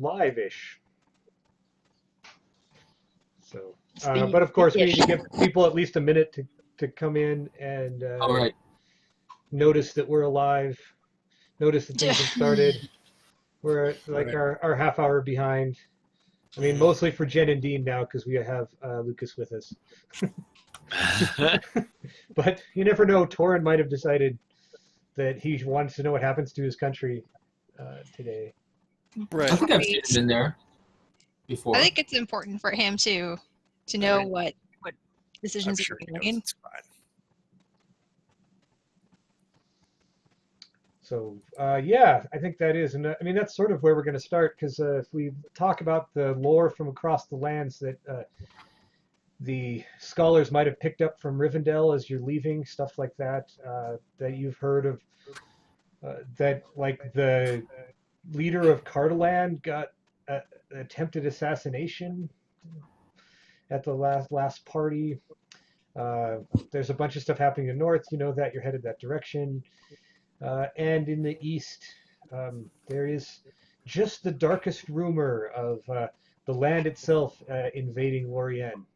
live-ish. So, but of course, we need to give people at least a minute to come in and All right. notice that we're alive, notice that things have started. We're like our half hour behind. I mean, mostly for Jen and Dean now because we have Lucas with us. But you never know. Torin might have decided that he wants to know what happens to his country today. Right. I think I've seen him in there before. I think it's important for him to know what decisions I'm sure are he being knows made. it's fine. So, yeah, I think that is. And I mean, that's sort of where we're going to start because if we talk about the lore from across the lands that the scholars might have picked up from Rivendell as you're leaving, stuff like that, that you've heard of, that like the leader of Cardaland got attempted assassination at the last party. There's a bunch of stuff happening in the north. You know that you're headed that direction. And in the east, there is just the darkest rumor of the land itself invading Lorien.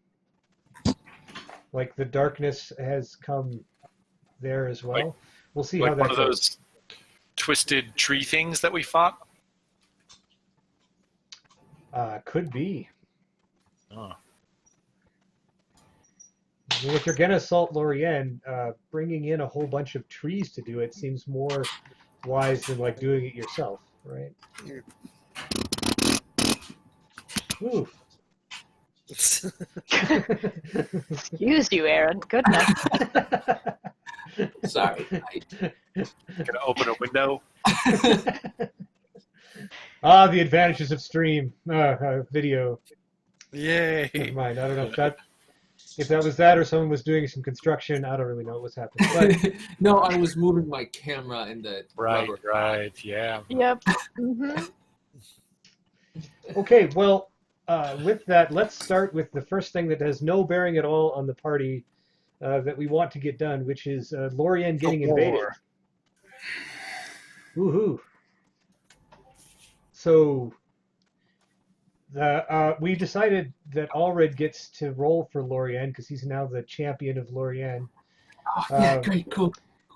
Like the darkness has come there as well. We'll see how that one of goes. those twisted tree things that we fought. Could be. Oh. I mean, if you're gonna assault Lorien, bringing in a whole bunch of trees to do it seems more wise than like doing it yourself, right? Ooh. Excuse you, Aaron. Goodness. Sorry. Gonna open a window. The advantages of stream video. Yay. Never mind. I don't know if that was that or someone was doing some construction. I don't really know what was happening. But No, I was moving my camera in the Right, rubber. right, yeah. Yep. Mm-hmm. okay, well, with that, let's start with the first thing that has no bearing at all on the party that we want to get done, which is Lorien getting invaded. Woohoo! So we decided that Allred gets to roll for Lorien because he's now the champion of Lorien. Oh, yeah, great, cool.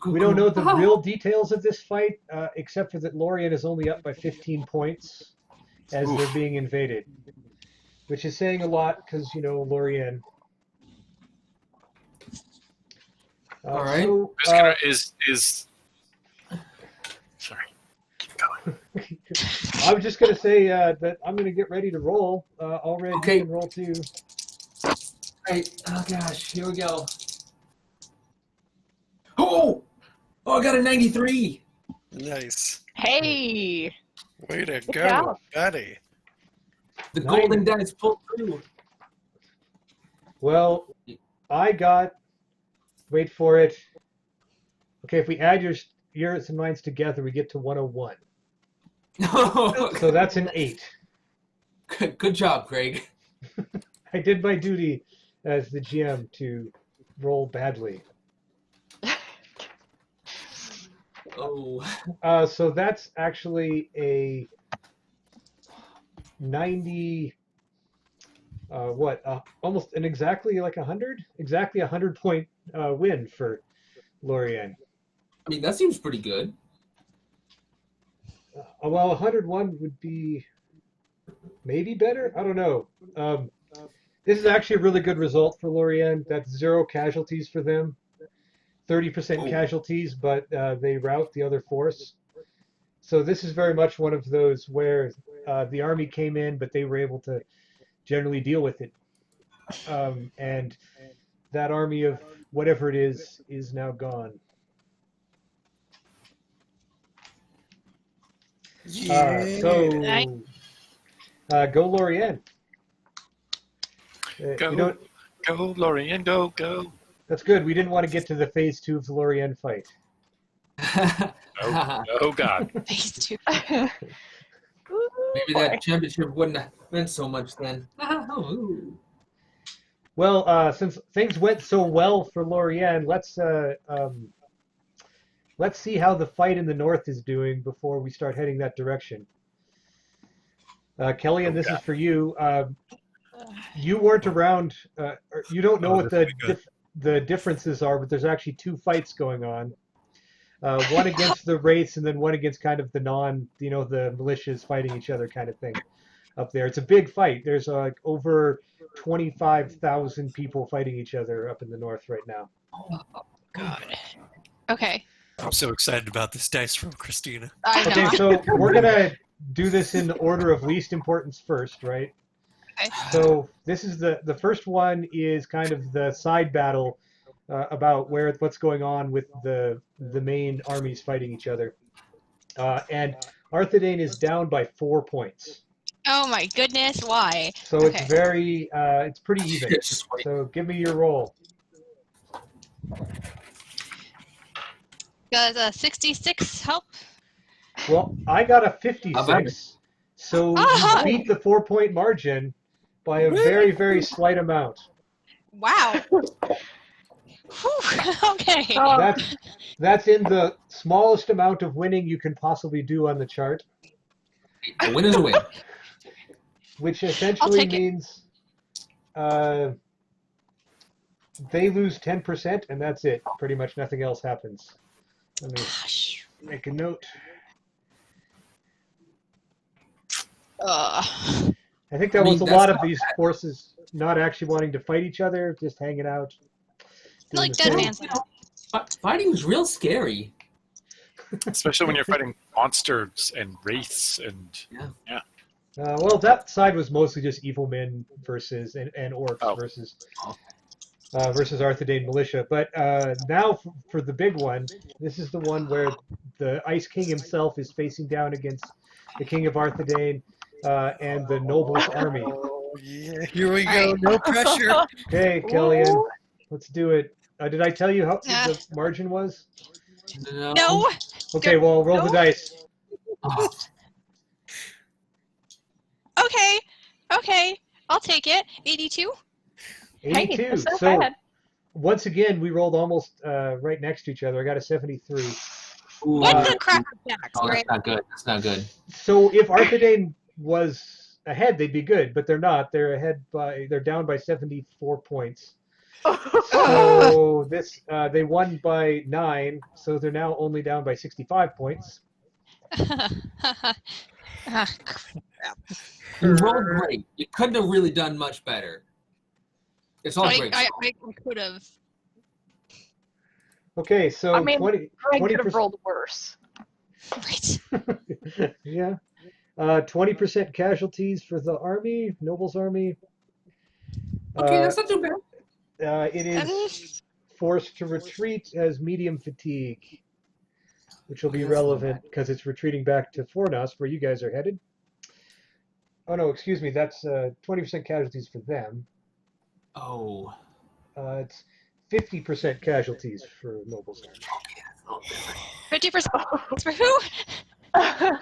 We don't know the real details of this fight, except for that Lorien is only up by 15 points as they're being invaded, which is saying a lot because, you know, Lorien. All right. So, Who's gonna is sorry. Keep going. I was just going to say that I'm going to get ready to roll. Already Okay. you can roll too. Right. Oh gosh, here we go. Oh, I got a 93. Nice. Hey. Way to Good go, job. buddy. The Nice. golden dice pulled through. Well, I got. Wait for it. Okay, if we add yours and mine's together, we get to 101. So that's an 8. Good job, Craig. I did my duty as the GM to roll badly. Oh. So that's actually a 90. Almost an exactly like 100? Exactly 100 point win for Lorien. I mean, that seems pretty good. Well, 101 would be maybe better. I don't know. This is actually a really good result for Lorien. That's 0 casualties for them. 30% casualties, but they rout the other force. So this is very much one of those where the army came in, but they were able to generally deal with it. And that army of whatever it is now gone. Yeah. Go Lorien. Go, go, Lorien, go. That's good. We didn't want to get to the phase 2 of the Lorien fight. Oh God. Phase 2. Maybe that championship wouldn't have meant so much then. Well, since things went so well for Lorien, let's see how the fight in the north is doing before we start heading that direction. Kellyanne, this Yeah. is for you. You weren't around. Or you don't know what this will be good. the differences are, but there's actually two fights going on. One against the wraiths, and then one against kind of the the militias fighting each other kind of thing up there. It's a big fight. There's like over 25,000 people fighting each other up in the north right now. God. Okay. I'm so excited about this dice from Christina. I know. Okay, so we're gonna do this in the order of least importance first, right? Okay. So this is the first one is kind of the side battle about what's going on with the main armies fighting each other, and Arthedain is down by 4 points. Oh my goodness, why? So Okay. it's very it's pretty even. Just wait. So give me your roll. Does a 66 help? Well, I got a How about 56, so Oh! you beat the 4-point margin by a very, very slight amount. Wow. Whew, okay. Oh, That's in the smallest amount of winning you can possibly do on the chart, A win is a win. which essentially take it. means they lose 10%, and that's it. Pretty much nothing else happens. Let me Gosh. make a note. Ugh. I think that I mean, was a that's lot of not these forces not actually wanting to fight each other, just hanging out. doing Like the Dead thing. Man's Land. Fighting was real scary. Especially when you're fighting monsters and wraiths and Well, that side was mostly just evil men versus and orcs Oh. versus Arthedain militia. But now for the big one, this is the one where the Ice King himself is facing down against the King of Arthedain and the nobles' army. Oh, yeah. Here we go. No pressure. Okay, Kellyanne, let's do it. Did I tell you how the margin was? No. Okay, well, roll the No. dice. Oh, Okay. Okay. I'll take it. 82. 82. hey, that's not So bad. once again, we rolled almost right next to each other. I got a 73. ooh, What the crap jacks, oh, right? that's not good. That's not good. So if Arthedain was ahead, they'd be good, but they're not. They're down by 74 points. So they won by 9, so they're now only down by 65 points. Ah, You rolled great. You couldn't have really done much better. It's all great. I could have. Okay, so I mean, 20 Greg could have 20%. rolled worse. Right. Yeah. 20% casualties for the army, nobles' army. Okay, that's not too bad. It is forced to retreat as medium fatigue, which will be Okay, that's not relevant bad. because it's retreating back to Fornos, where you guys are headed. Oh no, excuse me. That's 20% casualties for them. Oh. It's 50% casualties for nobles' army. Okay, that's a little different. 50% for who?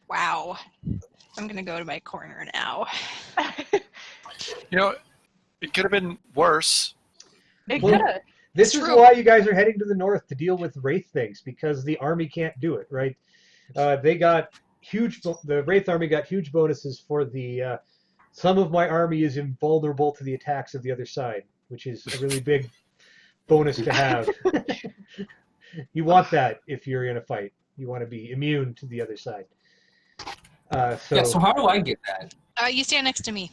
Wow. I'm gonna go to my corner now. you know, it could have been worse. It Well, could have. This It's is true. why you guys are heading to the north to deal with wraith things, because the army can't do it, right? They got the wraith army got huge bonuses for the. Some of my army is invulnerable to the attacks of the other side, which is a really big bonus to have. You want that if you're in a fight. You want to be immune to the other side. So how do I get that? You stand next to me.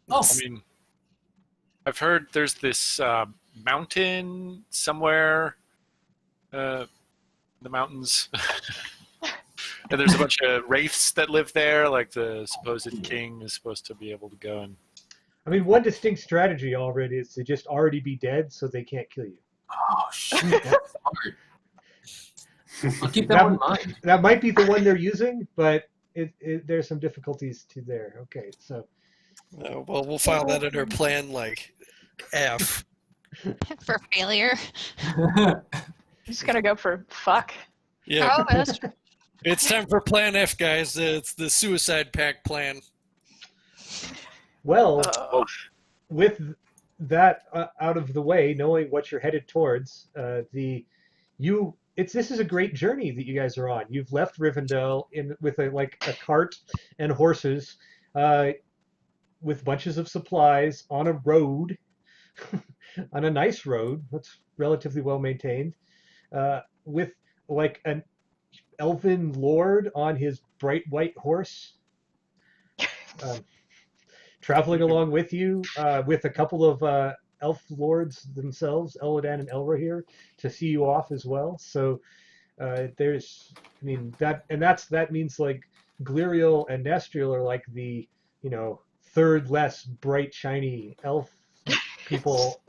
Oh, I mean, I've heard there's this mountain somewhere, the mountains, and there's a bunch of wraiths that live there. Like the supposed king is supposed to be able to go and. I mean, one distinct strategy already is to just already be dead so they can't kill you. oh shoot, that's smart. I'll keep that one in mind. That might be the one they're using, but there's some difficulties to there. Okay, so Well, we'll file that in our plan like F. For failure. I'm just gonna go for fuck. Yeah, Oh, that's true. it's time for Plan F, guys. It's the suicide pact plan. well, Uh, with that out of the way, knowing what you're headed towards, you this is a great journey that you guys are on. You've left Rivendell with a cart and horses, with bunches of supplies on a road, on a nice road that's relatively well maintained, with like an elven lord on his bright white horse, traveling along with you, with a couple of elf lords themselves, Elladan and Elrohir, to see you off as well. So that means like Gliriel and Nestriel are like the third less bright shiny elf people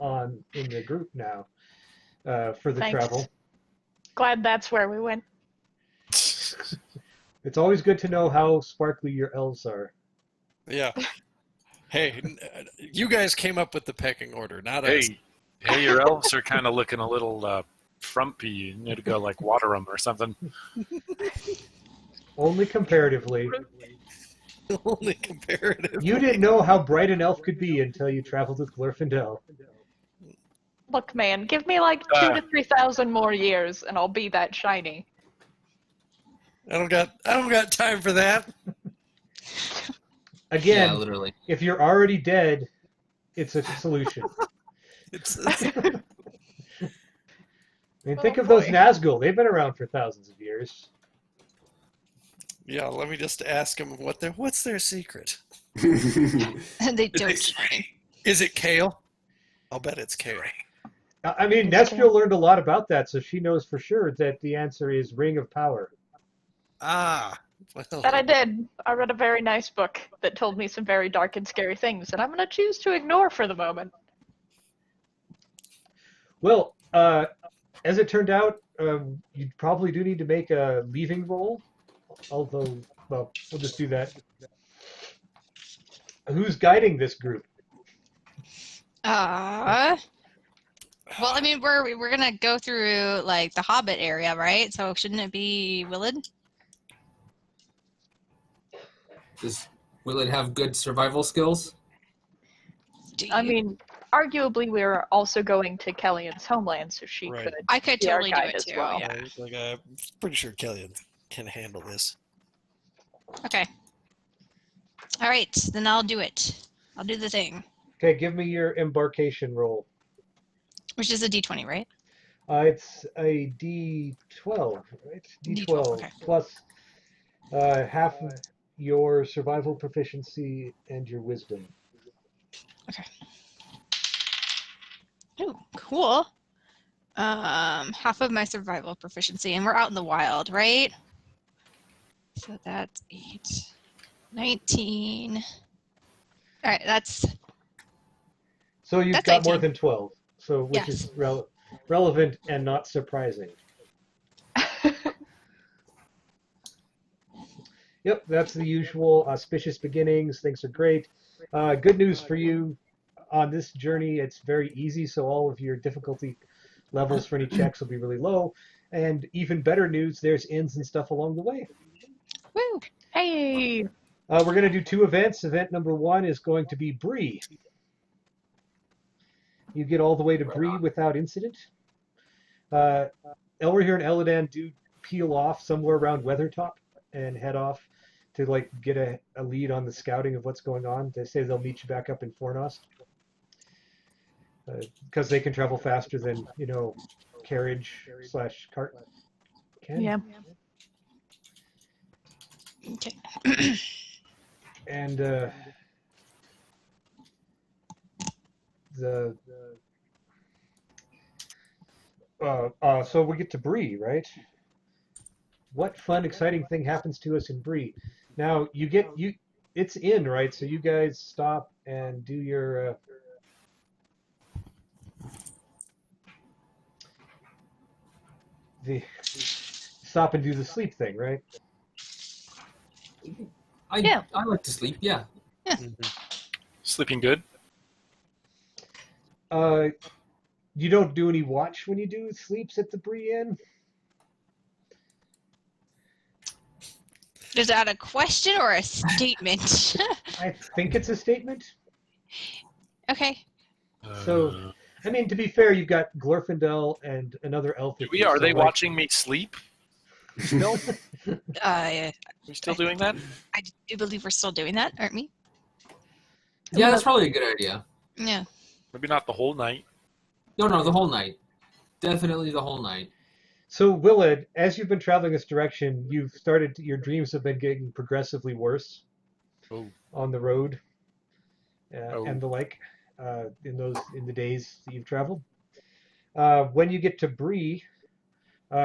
in the group now, for the Thanks. travel. Glad that's where we went. It's always good to know how sparkly your elves are. Yeah. Hey, you guys came up with the pecking order, not us. Hey, your elves are kind of looking a little frumpy. You need to go like water them or something. Only comparatively. Only comparative. You didn't know how bright an elf could be until you traveled with Glorfindel. Look, man, give me like 2,000 to 3,000 more years, and I'll be that shiny. I don't got time for that. Again, Yeah, literally. if you're already dead, it's a solution. It's I mean, think of those boy. Nazgul. They've been around for thousands of years. yeah. Let me just ask them what's their secret. They don't. Is it kale? I'll bet it's kale. I mean, Nestriel learned a lot about that, so she knows for sure that the answer is Ring of Power. Ah. Well, That I did. I read a very nice book that told me some very dark and scary things, and I'm going to choose to ignore for the moment. Well, as it turned out, you probably do need to make a leaving roll. Although, well, we'll just do that. Who's guiding this group? Well, I mean, we're gonna go through like the Hobbit area, right? So shouldn't it be Willard? Will it have good survival skills? I mean, arguably, we're also going to Kellyan's homeland, so she Right. could. I could be our totally do guide it as too. well. Yeah. like, I'm pretty sure Killian can handle this. Okay. All right, then I'll do it. I'll do the thing, Okay, give me your embarkation roll. which is a D20, right? It's a D12, right? D12 okay. plus half of your survival proficiency and your wisdom. Ooh, cool. Half of my survival proficiency, and we're out in the wild, right? So that's 8, 19. All right, that's So you've That's got more 18. than 12, so which is relevant and not surprising. Yep, that's the usual auspicious beginnings. Things are great. Good news for you on this journey, it's very easy, so all of your difficulty levels for any checks will be really low. And even better news, there's inns and stuff along the way. woo. Hey! We're going to do 2 events. Event number 1 is going to be Bree. You get all the way to Bree without incident. Elrohir and Elladan do peel off somewhere around Weathertop and head off to like get a lead on the scouting of what's going on. They say they'll meet you back up in Fornost because they can travel faster than carriage/cart can. Yeah. Okay. And so we get to Bree, right? What fun, exciting thing happens to us in Bree? Now it's in, right? So you guys stop and do your stop and do the sleep thing, right? I like to sleep, yeah. Sleeping good? You don't do any watch when you do sleeps at the Bree Inn? Is that a question or a statement? I think it's a statement. Okay. So, I mean, to be fair, you've got Glorfindel and another elf. with you, Are so, they like, watching me sleep? Still? I We still doing that? do believe we're still doing that, aren't we? Yeah, that's probably a good idea. Yeah. Maybe not the whole night. No, the whole night. Definitely the whole night. So, Willard, as you've been traveling this direction, your dreams have been getting progressively worse Oh. on the road Oh. and the like in the days that you've traveled. When you get to Bree,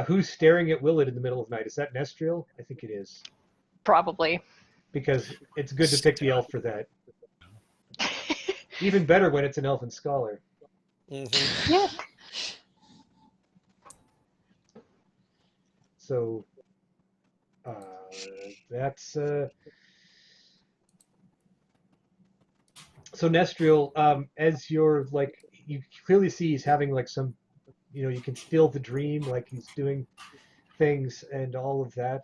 who's staring at Willard in the middle of the night? Is that Nestriel? I think it is. Probably. Because it's good to pick the elf for that. Even better when it's an elfin scholar. Mm-hmm. Yeah. So that's so Nestriel, as you're like, you clearly see he's having like some, you can feel the dream, like he's doing things and all of that.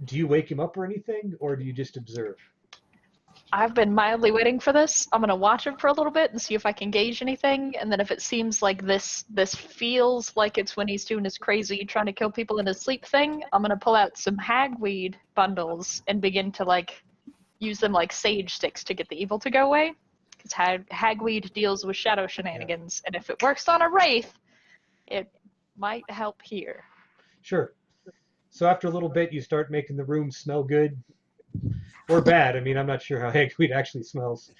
Do you wake him up or anything, or do you just observe? I've been mildly waiting for this. I'm gonna watch him for a little bit and see if I can gauge anything, and then if it seems like this feels like it's when he's doing his crazy trying to kill people in his sleep thing, I'm gonna pull out some hagweed bundles and begin to like use them like sage sticks to get the evil to go away. Because hagweed deals with shadow shenanigans, and if it works on a wraith, it might help here. Sure. So after a little bit, you start making the room smell good. Or bad. I mean, I'm not sure how hagweed actually smells.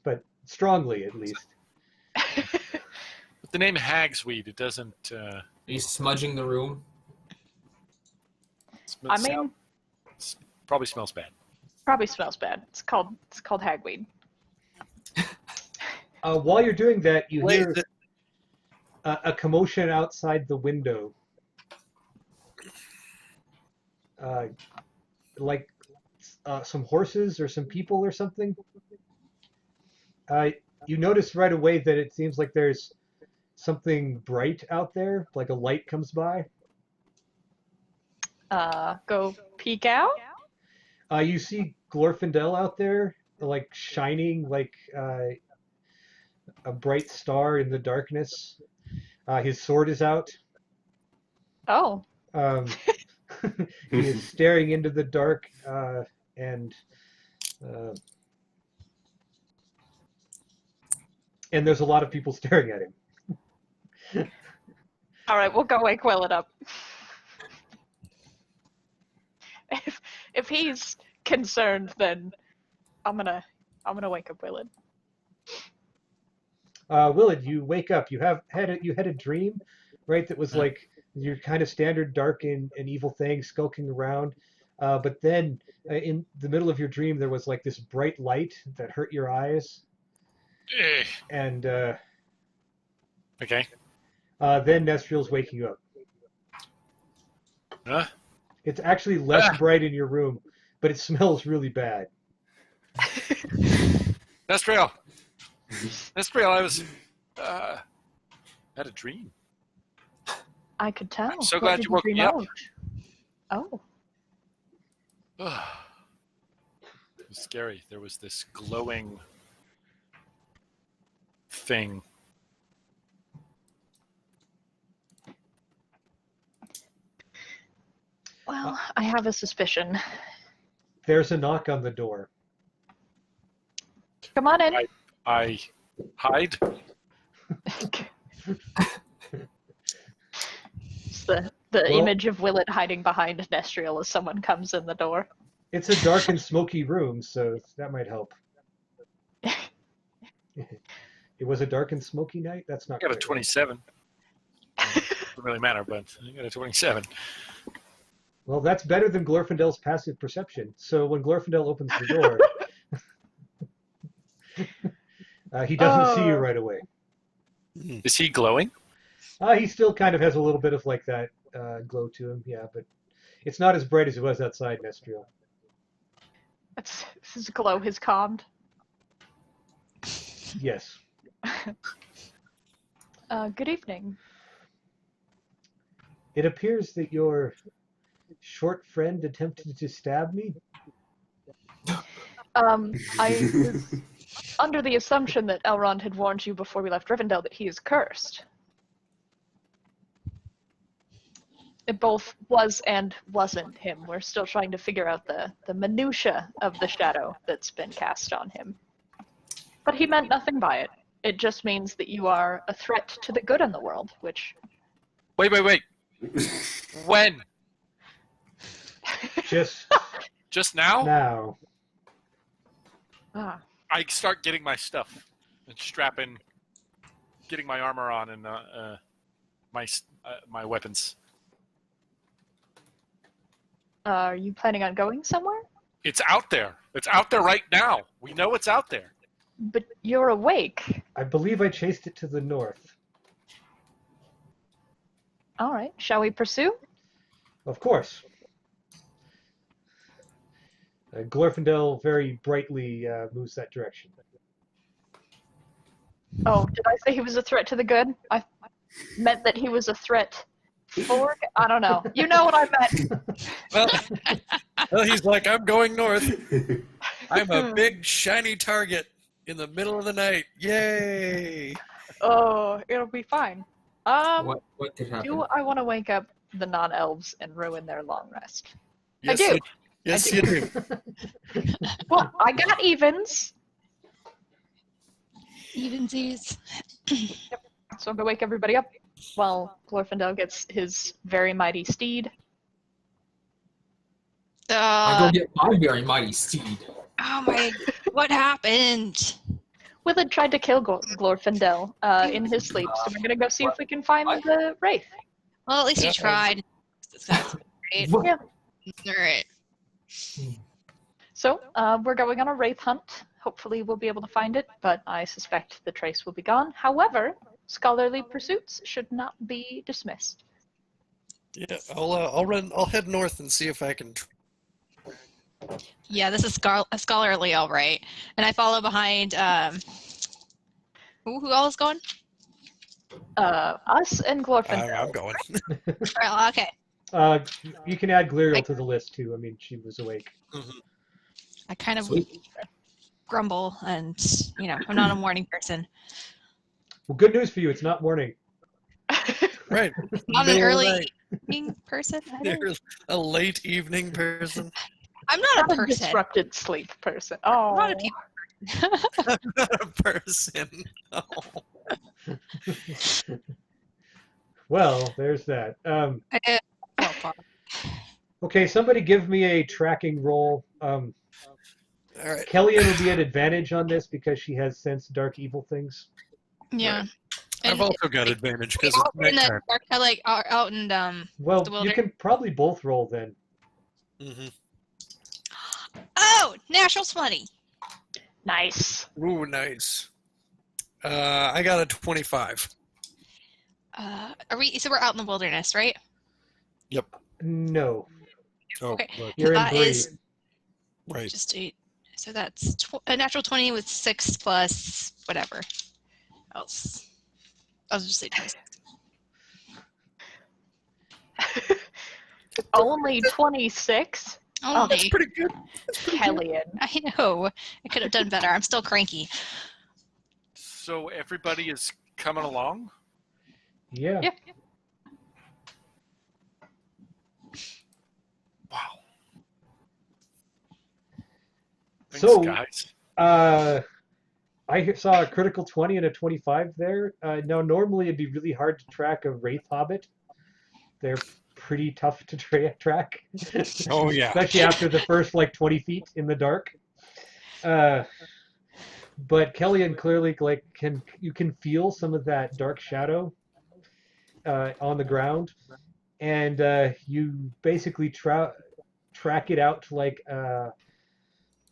But strongly, at least. With the name Hagsweed, it doesn't... Are you smudging the room? I mean... Probably smells bad. Probably smells bad. It's called hagweed. While you're doing that, you hear a commotion outside the window. Like some horses or some people or something. You notice right away that it seems like there's something bright out there, like a light comes by. Go peek out? You see Glorfindel out there, like shining like a bright star in the darkness. His sword is out. Oh. He is staring into the dark, and there's a lot of people staring at him. All right, we'll go wake Willett up. If he's concerned, then I'm gonna wake up Willett. Willard, you wake up. You had a dream, right? That was like your kind of standard dark and evil thing skulking around. But then in the middle of your dream, there was like this bright light that hurt your eyes. And Okay. then Nestriel's waking up. Huh? It's actually less bright in your room, but it smells really bad. Nestriel, I was had a dream. I could tell. I'm so What glad did you woke dream me up. of? Oh. It was scary. There was this glowing thing. Well, I have a suspicion. There's a knock on the door. Come on in. I hide. It's the image of Willett hiding behind Nestriel as someone comes in the door. It's a dark and smoky room, so that might help. It was a dark and smoky night? That's not I got a quite 27. Doesn't really matter, but I got a 27. right. Well, that's better than Glorfindel's passive perception. So when Glorfindel opens the door, he doesn't see you right away. Is he glowing? He still kind of has a little bit of like that glow to him, yeah, but it's not as bright as it was outside Nestriel. His glow has calmed. Yes. Good evening. It appears that your short friend attempted to stab me. I under the assumption that Elrond had warned you before we left Rivendell that he is cursed. It both was and wasn't him. We're still trying to figure out the minutia of the shadow that's been cast on him. But he meant nothing by it. It just means that you are a threat to the good in the world, which... Wait. When? Just now? now. Ah. I start getting my stuff and strapping, getting my armor on and my weapons. Are you planning on going somewhere? It's out there. It's out there right now. We know it's out there. But you're awake. I believe I chased it to the north. All right, shall we pursue? Of course. Glorfindel very brightly moves that direction. Oh, did I say he was a threat to the good? I meant that he was a threat for... I don't know. You know what I meant. Well, he's like, I'm going north. I'm a big, shiny target in the middle of the night. Yay! Oh, it'll be fine. What could happen? Do I want to wake up the non-elves and ruin their long rest? Yes, I do. Yes, you do. Well, I got evens. Evensies. So I'm gonna wake everybody up while Glorfindel gets his very mighty steed. I'll go get my very mighty steed. Oh my, what happened? Willard tried to kill Glorfindel in his sleep, so we're gonna go see if we can find the wraith. Well, at least you tried. That's great. All Yeah. right. So we're going on a wraith hunt. Hopefully we'll be able to find it, but I suspect the trace will be gone. However, scholarly pursuits should not be dismissed. Yeah, I'll head north and see if I can. Yeah, this is scholarly, all right. And I follow behind. Who all is going? Us and Glorfindel. I'm going. Well, okay. You can add Gliriel to the list too. I mean, she was awake. I kind of Sweet. grumble, and I'm not a morning person. Well, good news for you. It's not morning. Right. I'm an Middle of the early night. evening person. I don't- You're a late evening person. I'm not Not a a person. disrupted sleep person. I'm Oh, not a people. I'm not a person. Oh. Well, there's that. Oh, fuck. Okay, somebody give me a tracking roll. All right. Kellyanne will be at advantage on this because she has sense dark evil things. Yeah. I've And also got advantage because out it's in the nighttime. dark, like out in Well, The you wilderness. can probably both roll then. Oh, natural 20. nice. Ooh, nice. I got a 25. Are we? So we're out in the wilderness, right? Yep. No, Oh, Okay. look, you're in Bree. Is right. just 8. So that's a natural 20 with 6 plus whatever else. I'll just say 26. Only 26? Oh, That's pretty good. Hellion. I know. I could have done better. I'm still cranky. So everybody is coming along? Yeah. Yeah. Wow. Thanks, So, guys. I saw a critical 20 and a 25 there. Now, normally it'd be really hard to track a Wraith Hobbit. They're pretty tough to track. Oh, yeah. Especially after the first, 20 feet in the dark. But Kellyanne clearly, you can feel some of that dark shadow on the ground. And you basically track it out to,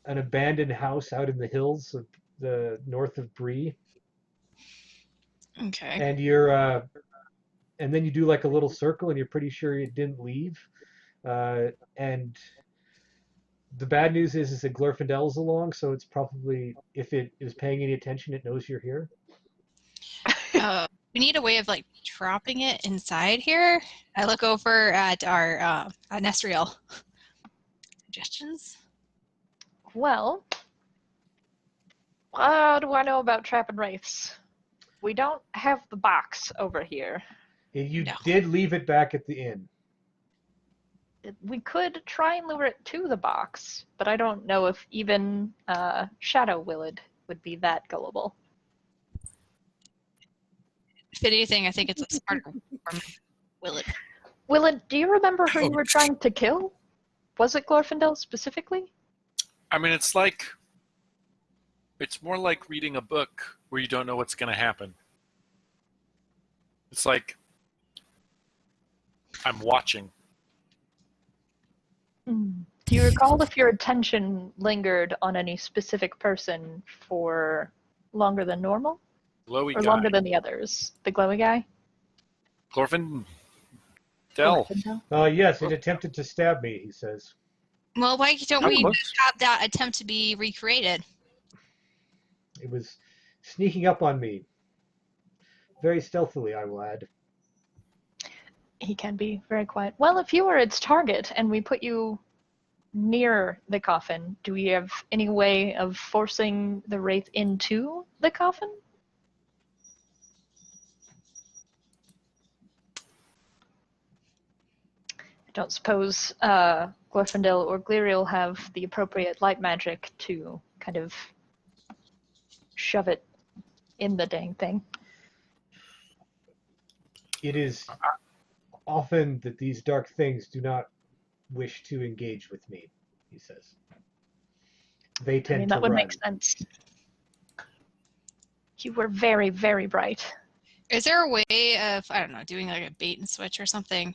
an abandoned house out in the hills of the north of Bree, Okay. and and then you do a little circle, and you're pretty sure it didn't leave. And the bad news is that Glorfindel's along, so it's probably, if it is paying any attention, it knows you're here. We need a way of dropping it inside here. I look over at our Nesriel. Suggestions? Well, What do I know about trapping wraiths? We don't have the box over here. You No. did leave it back at the inn. We could try and lure it to the box, but I don't know if even Shadow Willard would be that gullible. If anything, I think it's a smarter form of Willard. Willard, do you remember who you were Ouch. trying to kill? Was it Glorfindel specifically? I mean, it's more like reading a book where you don't know what's going to happen. It's like I'm watching. Do you recall if your attention lingered on any specific person for longer than normal? Glowy Or guy. longer than the others? The glowy guy? Glorfindel. Glorfindel? Yes, it attempted to stab me, he says. Well, why don't No, we look. have that attempt to be recreated? It was sneaking up on me. Very stealthily, I will add. He can be very quiet. Well, if you were its target and we put you near the coffin, do we have any way of forcing the wraith into the coffin? I don't suppose Glorfindel or Gliriel have the appropriate light magic to kind of shove it in the dang thing. It is often that these dark things do not wish to engage with me, he says. They I tend mean, to that would run. make sense. You were very, very bright. Is there a way of, I don't know, doing like a bait and switch or something?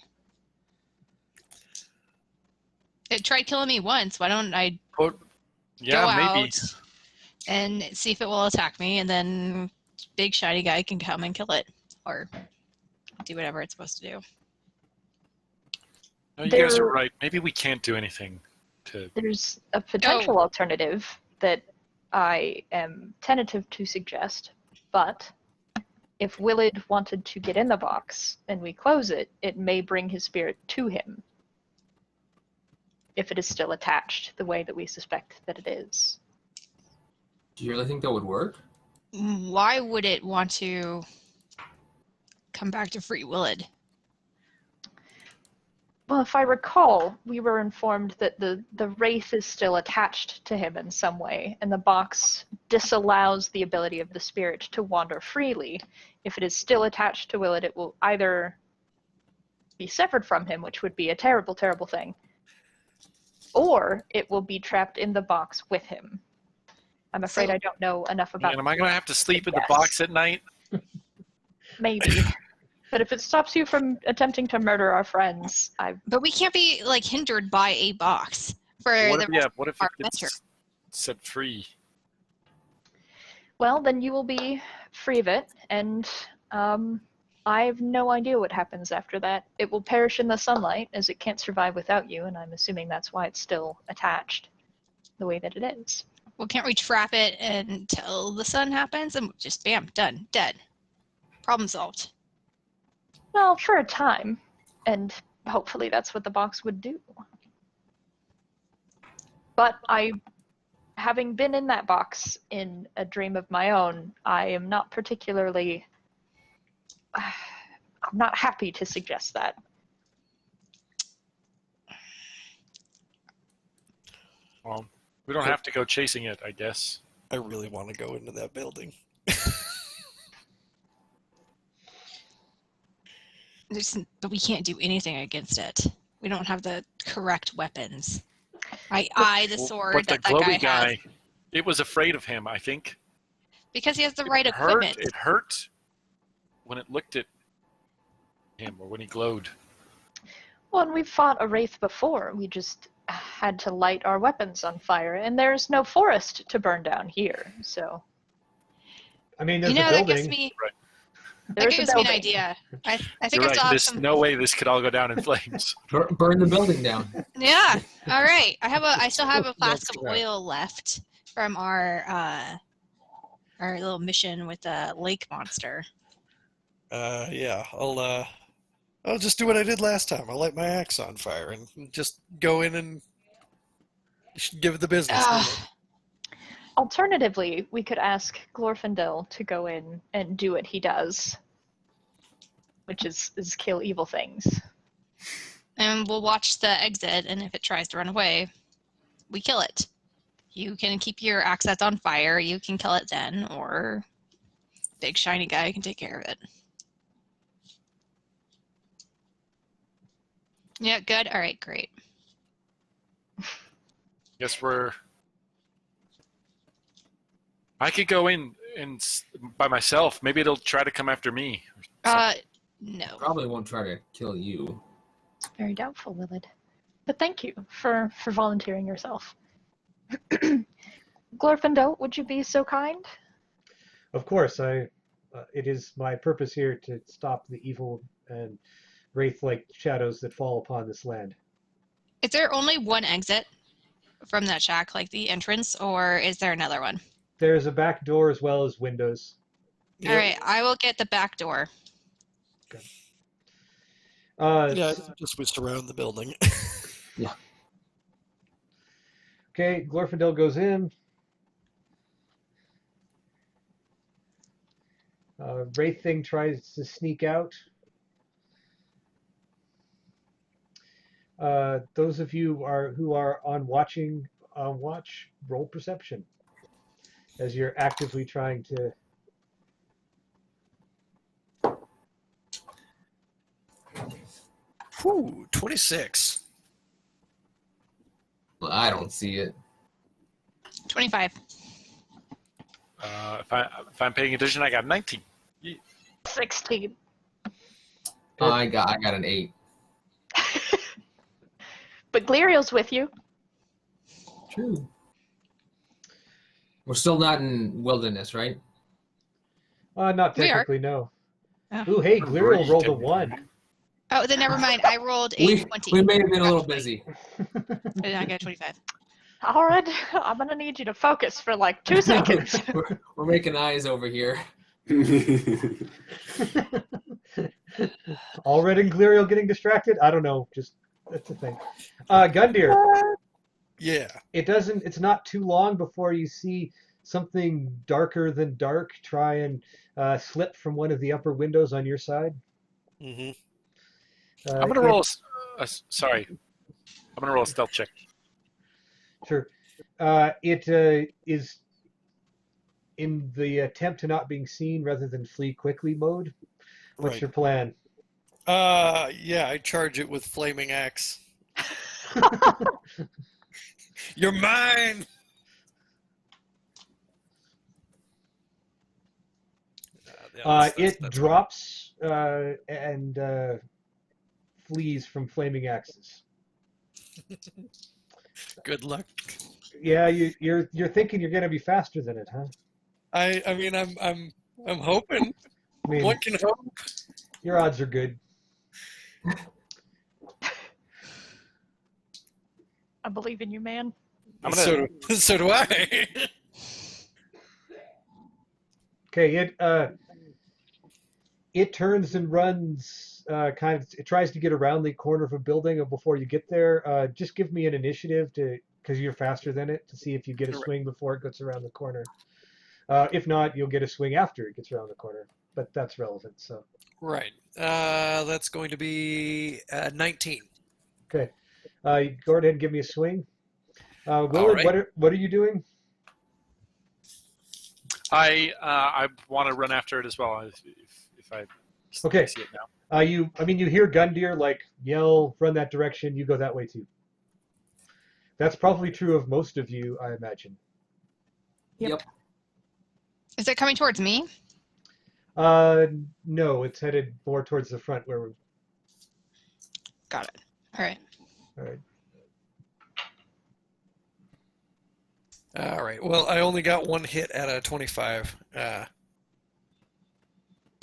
It tried killing me once. Why don't I Yeah, go maybe. out and see if it will attack me, and then big shiny guy can come and kill it, or do whatever it's supposed to do. No, you guys There- are right. Maybe we can't do anything to. There's a potential alternative that I am tentative to suggest, but if Willard wanted to get in the box and we close it, it may bring his spirit to him. If it is still attached the way that we suspect that it is. Do you really think that would work? Why would it want to come back to free Willard? Well, if I recall, we were informed that the wraith is still attached to him in some way, and the box disallows the ability of the spirit to wander freely. If it is still attached to Willard, it will either be severed from him, which would be a terrible, terrible thing, or it will be trapped in the box with him. I'm afraid So- I don't know enough about Man, am I going to have to sleep in the Yes. box at night? maybe. But if it stops you from attempting to murder our friends, But we can't be like hindered by a box for What the if, rest what if our it adventure. gets set free? well, then you will be free of it, and I have no idea what happens after that. It will perish in the sunlight, as it can't survive without you, and I'm assuming that's why it's still attached the way that it is. Well, can't we trap it until the sun happens and just bam, done, dead. Problem solved. Well, for a time, and hopefully that's what the box would do. But having been in that box in a dream of my own, I am not particularly... I'm not happy to suggest that. Well, we don't have to go chasing it, I guess. I really want to go into that building. But we can't do anything against it. We don't have the correct weapons. The sword But the that guy glowy has. guy, it was afraid of him, I think. Because he has the right It hurt. equipment. It hurt when it looked at him or when he glowed. Well, and we've fought a wraith before. We just had to light our weapons on fire, and there's no forest to burn down here, so I mean, there's a that building. gives me that there's a gives me an building. idea. I think You're I right. still have There's some. no way this could all go down in flames. Burn the building down. Yeah. All right. I still have a flask of That's right. oil left from our little mission with the lake monster. Yeah, I'll just do what I did last time. I'll light my axe on fire and just go in and give it the business. Ah. Alternatively, we could ask Glorfindel to go in and do what he does, which is kill evil things. And we'll watch the exit, and if it tries to run away, we kill it. You can keep your axe that's on fire, you can kill it then, or big shiny guy can take care of it. Yeah, good. All right, great. Guess I could go in by myself. Maybe it'll try to come after me. No. Probably won't try to kill you. Very doubtful, Willard. But thank you for volunteering yourself. Glorfindel, would you be so kind? Of course, it is my purpose here to stop the evil and wraith-like shadows that fall upon this land. Is there only one exit from that shack, like the entrance, or is there another one? There's a back door as well as windows. All right, I will get the back door. Yeah, I guess we surround the building. Okay, Glorfindel goes in. Wraith thing tries to sneak out. Those of you who are on watch, roll perception as you're actively trying to. Ooh, 26. Well, I don't see it. 25. If I'm paying attention, I got 19. 16. I got an 8. But Gliriel's with you. True. We're still not in wilderness, right? Not We are. technically, no. Oh. Ooh, hey, Gliriel rolled a 1. Oh, then never mind. I rolled a 20. We may have been a little busy. And I got a 25. Alright, I'm gonna need you to focus for like 2 seconds. We're making eyes over here. Allred and Gliriel getting distracted? I don't know. Just that's the thing. Gundyr, Yeah. it's not too long before you see something darker than dark try and slip from one of the upper windows on your side. Mm-hmm. I'm gonna roll. Sorry, I'm gonna roll a stealth check. Sure. It is in the attempt to not being seen rather than flee quickly mode. What's Right. your plan? Yeah, I charge it with flaming axe. You're mine. It drops and flees from flaming axes. Good luck. Yeah, you're thinking you're gonna be faster than it, huh? I mean, I'm hoping. I mean, One can hope. your odds are good. I believe in you, man. So do I. Okay, it turns and runs. It tries to get around the corner of a building before you get there. Just give me an initiative because you're faster than it, to see if you get a swing before it gets around the corner. If not, you'll get a swing after it gets around the corner. But that's relevant. So Right. That's going to be 19. okay, go ahead and give me a swing. Willard, right. what are you doing? I want to run after it as well. If I Okay. see it now. You hear Gundyr like yell, run that direction. You go that way too. That's probably true of most of you, I imagine. Yep. Is it coming towards me? No, it's headed more towards the front where we're. Got it. All right. All right. All right. Well, I only got one hit out of 25. But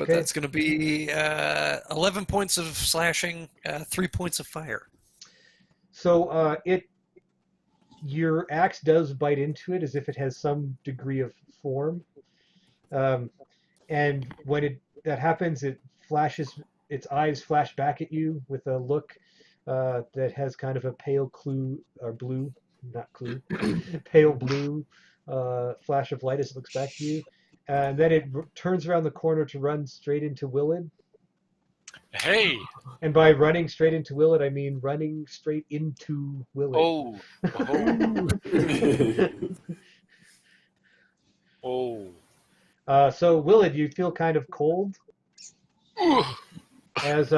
Okay. that's going to be 11 points of slashing, 3 points of fire. So your axe does bite into it as if it has some degree of form, and when that happens, its eyes flash back at you with a look that has kind of a pale blue, pale blue flash of light as it looks back to you. And then it turns around the corner to run straight into Willard. Hey. And by running straight into Willard, I mean running straight into Willard. Oh. Oh. Oh. So Willard, you feel kind of cold as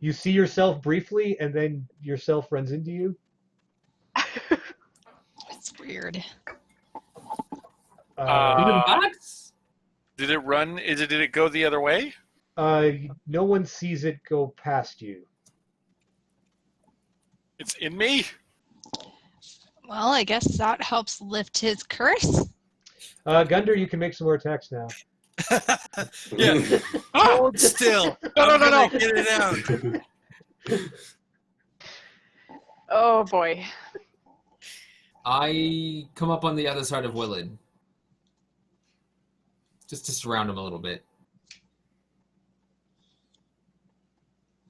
you see yourself briefly, and then yourself runs into you. It's weird. Did it run? Did it go the other way? No one sees it go past you. It's in me? Well, I guess that helps lift his curse. Gunder, you can make some more attacks now. Yeah. Hold still. No. Get it out. Oh boy. I come up on the other side of Willard. Just to surround him a little bit.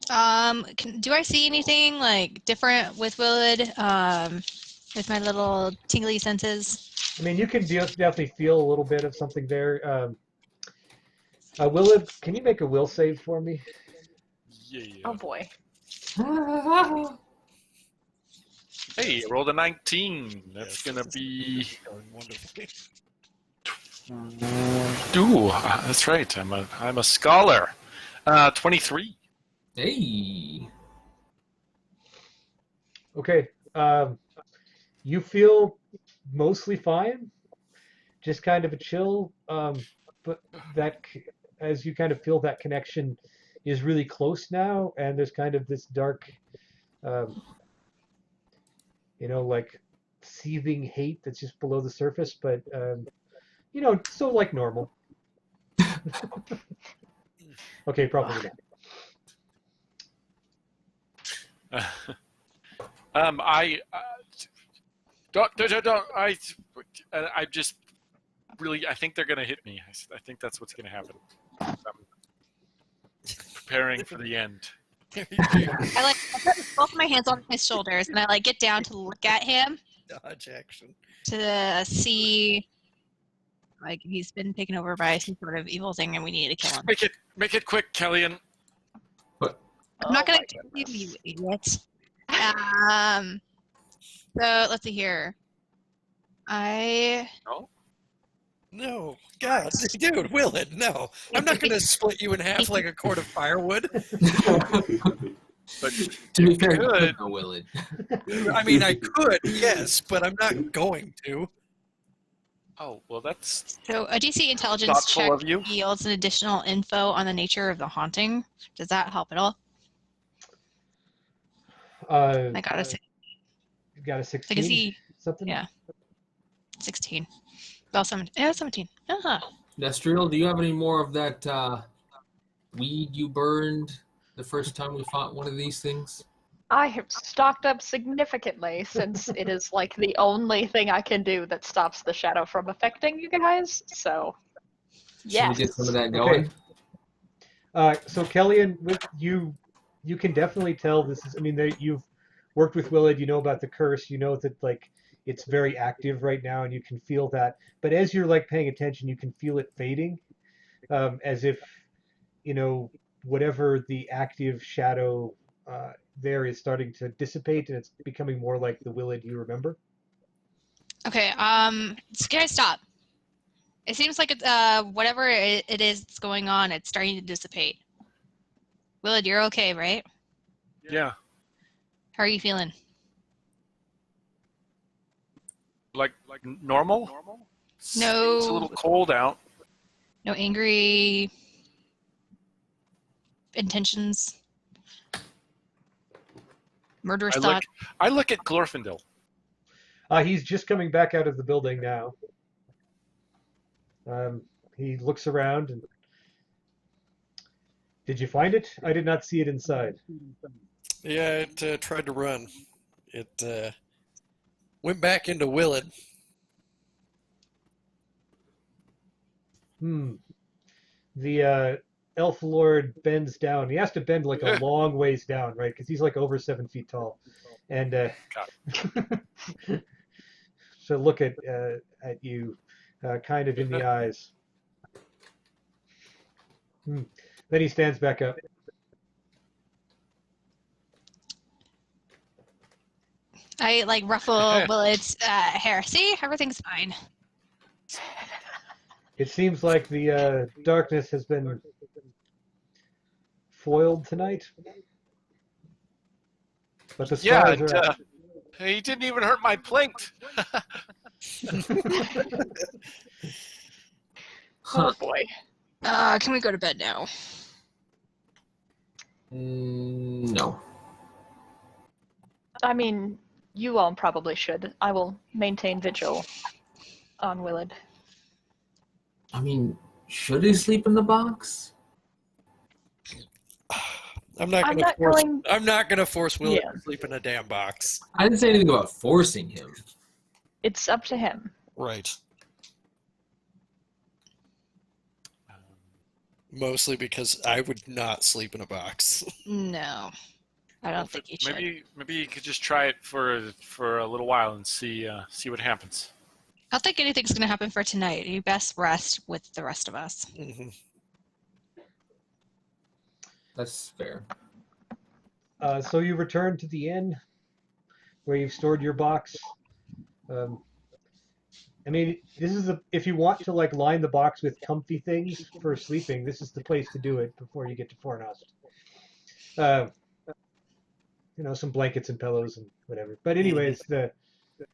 Do I see anything like different with Willard? With my little tingly senses. I mean, you can definitely feel a little bit of something there. Willard, can you make a will save for me? Yeah. Oh boy. Hey, I rolled a 19. That's gonna be. Going wonderfully. Ooh, that's right. I'm a scholar. 23. Hey. Okay. You feel mostly fine. Just kind of a chill. But that, as you kind of feel that connection is really close now, and there's kind of this dark, like seething hate that's just below the surface, but so like normal. Okay, probably not. I don't. I just really. I think they're gonna hit me. I think that's what's gonna happen. I'm preparing for the end. I put both my hands on his shoulders and I get down to look at him Dodge action. to see he's been taken over by some sort of evil thing and we need to kill him. Make it quick, Kellyanne. I'm not gonna kill you, you idiot. So let's see here. No, God, dude, Willard, no. I'm not going to split you in half like a cord of firewood. But To be you fair, could. no, Willard. I mean, I could, yes, but I'm not going to. Oh well, that's So a DC intelligence thoughtful check of you. yields an additional info on the nature of the haunting. Does that help at all? I got a You got a like 16? is he Something? yeah. 16. Well 17. Yeah, 17. Destriel, do you have any more of that weed you burned the first time we fought one of these things? I have stocked up significantly since it is the only thing I can do that stops the shadow from affecting you guys. So, yes. Should we get some of that going? So Kellyanne, with you can definitely tell this is. I mean, you've worked with Willard. You know about the curse. You know that it's very active right now, and you can feel that. But as you're paying attention, you can feel it fading, as if whatever the active shadow there is starting to dissipate, and it's becoming more like the Willard you remember. Okay, guys, stop. It seems like it's whatever it is that's going on, it's starting to dissipate. Willard, you're okay, right? Yeah. How are you feeling? Like normal? No. It's a little cold out. No angry intentions? Murderous thought? I look at Glorfindel. He's just coming back out of the building now. He looks around and. Did you find it? I did not see it inside. Yeah, it tried to run. It went back into Willard. The elf lord bends down. He has to bend a long ways down, right? Because he's over 7 feet tall. And so look at at you, kind of in the eyes. Then he stands back up. I like ruffle Willard's hair. See, everything's fine. It seems like the darkness has been foiled tonight. But the Yeah, stars and are out. he didn't even hurt my plate. Oh boy. Can we go to bed now? No. I mean, you all probably should. I will maintain vigil on Willard. I mean, should he sleep in the box? I'm not I'm gonna not force. going- I'm not gonna force Willard Yeah. to sleep in a damn box. I didn't say anything about forcing him. It's up to him. Right. Mostly because I would not sleep in a box. No, I don't think you should. Maybe you could just try it for a little while and see what happens. I don't think anything's going to happen for tonight. You best rest with the rest of us. Mhm. That's fair. So you return to the inn where you've stored your box. I mean, this is if you want to like line the box with comfy things for sleeping, this is the place to do it before you get to Fornost. Some blankets and pillows and whatever. But anyways,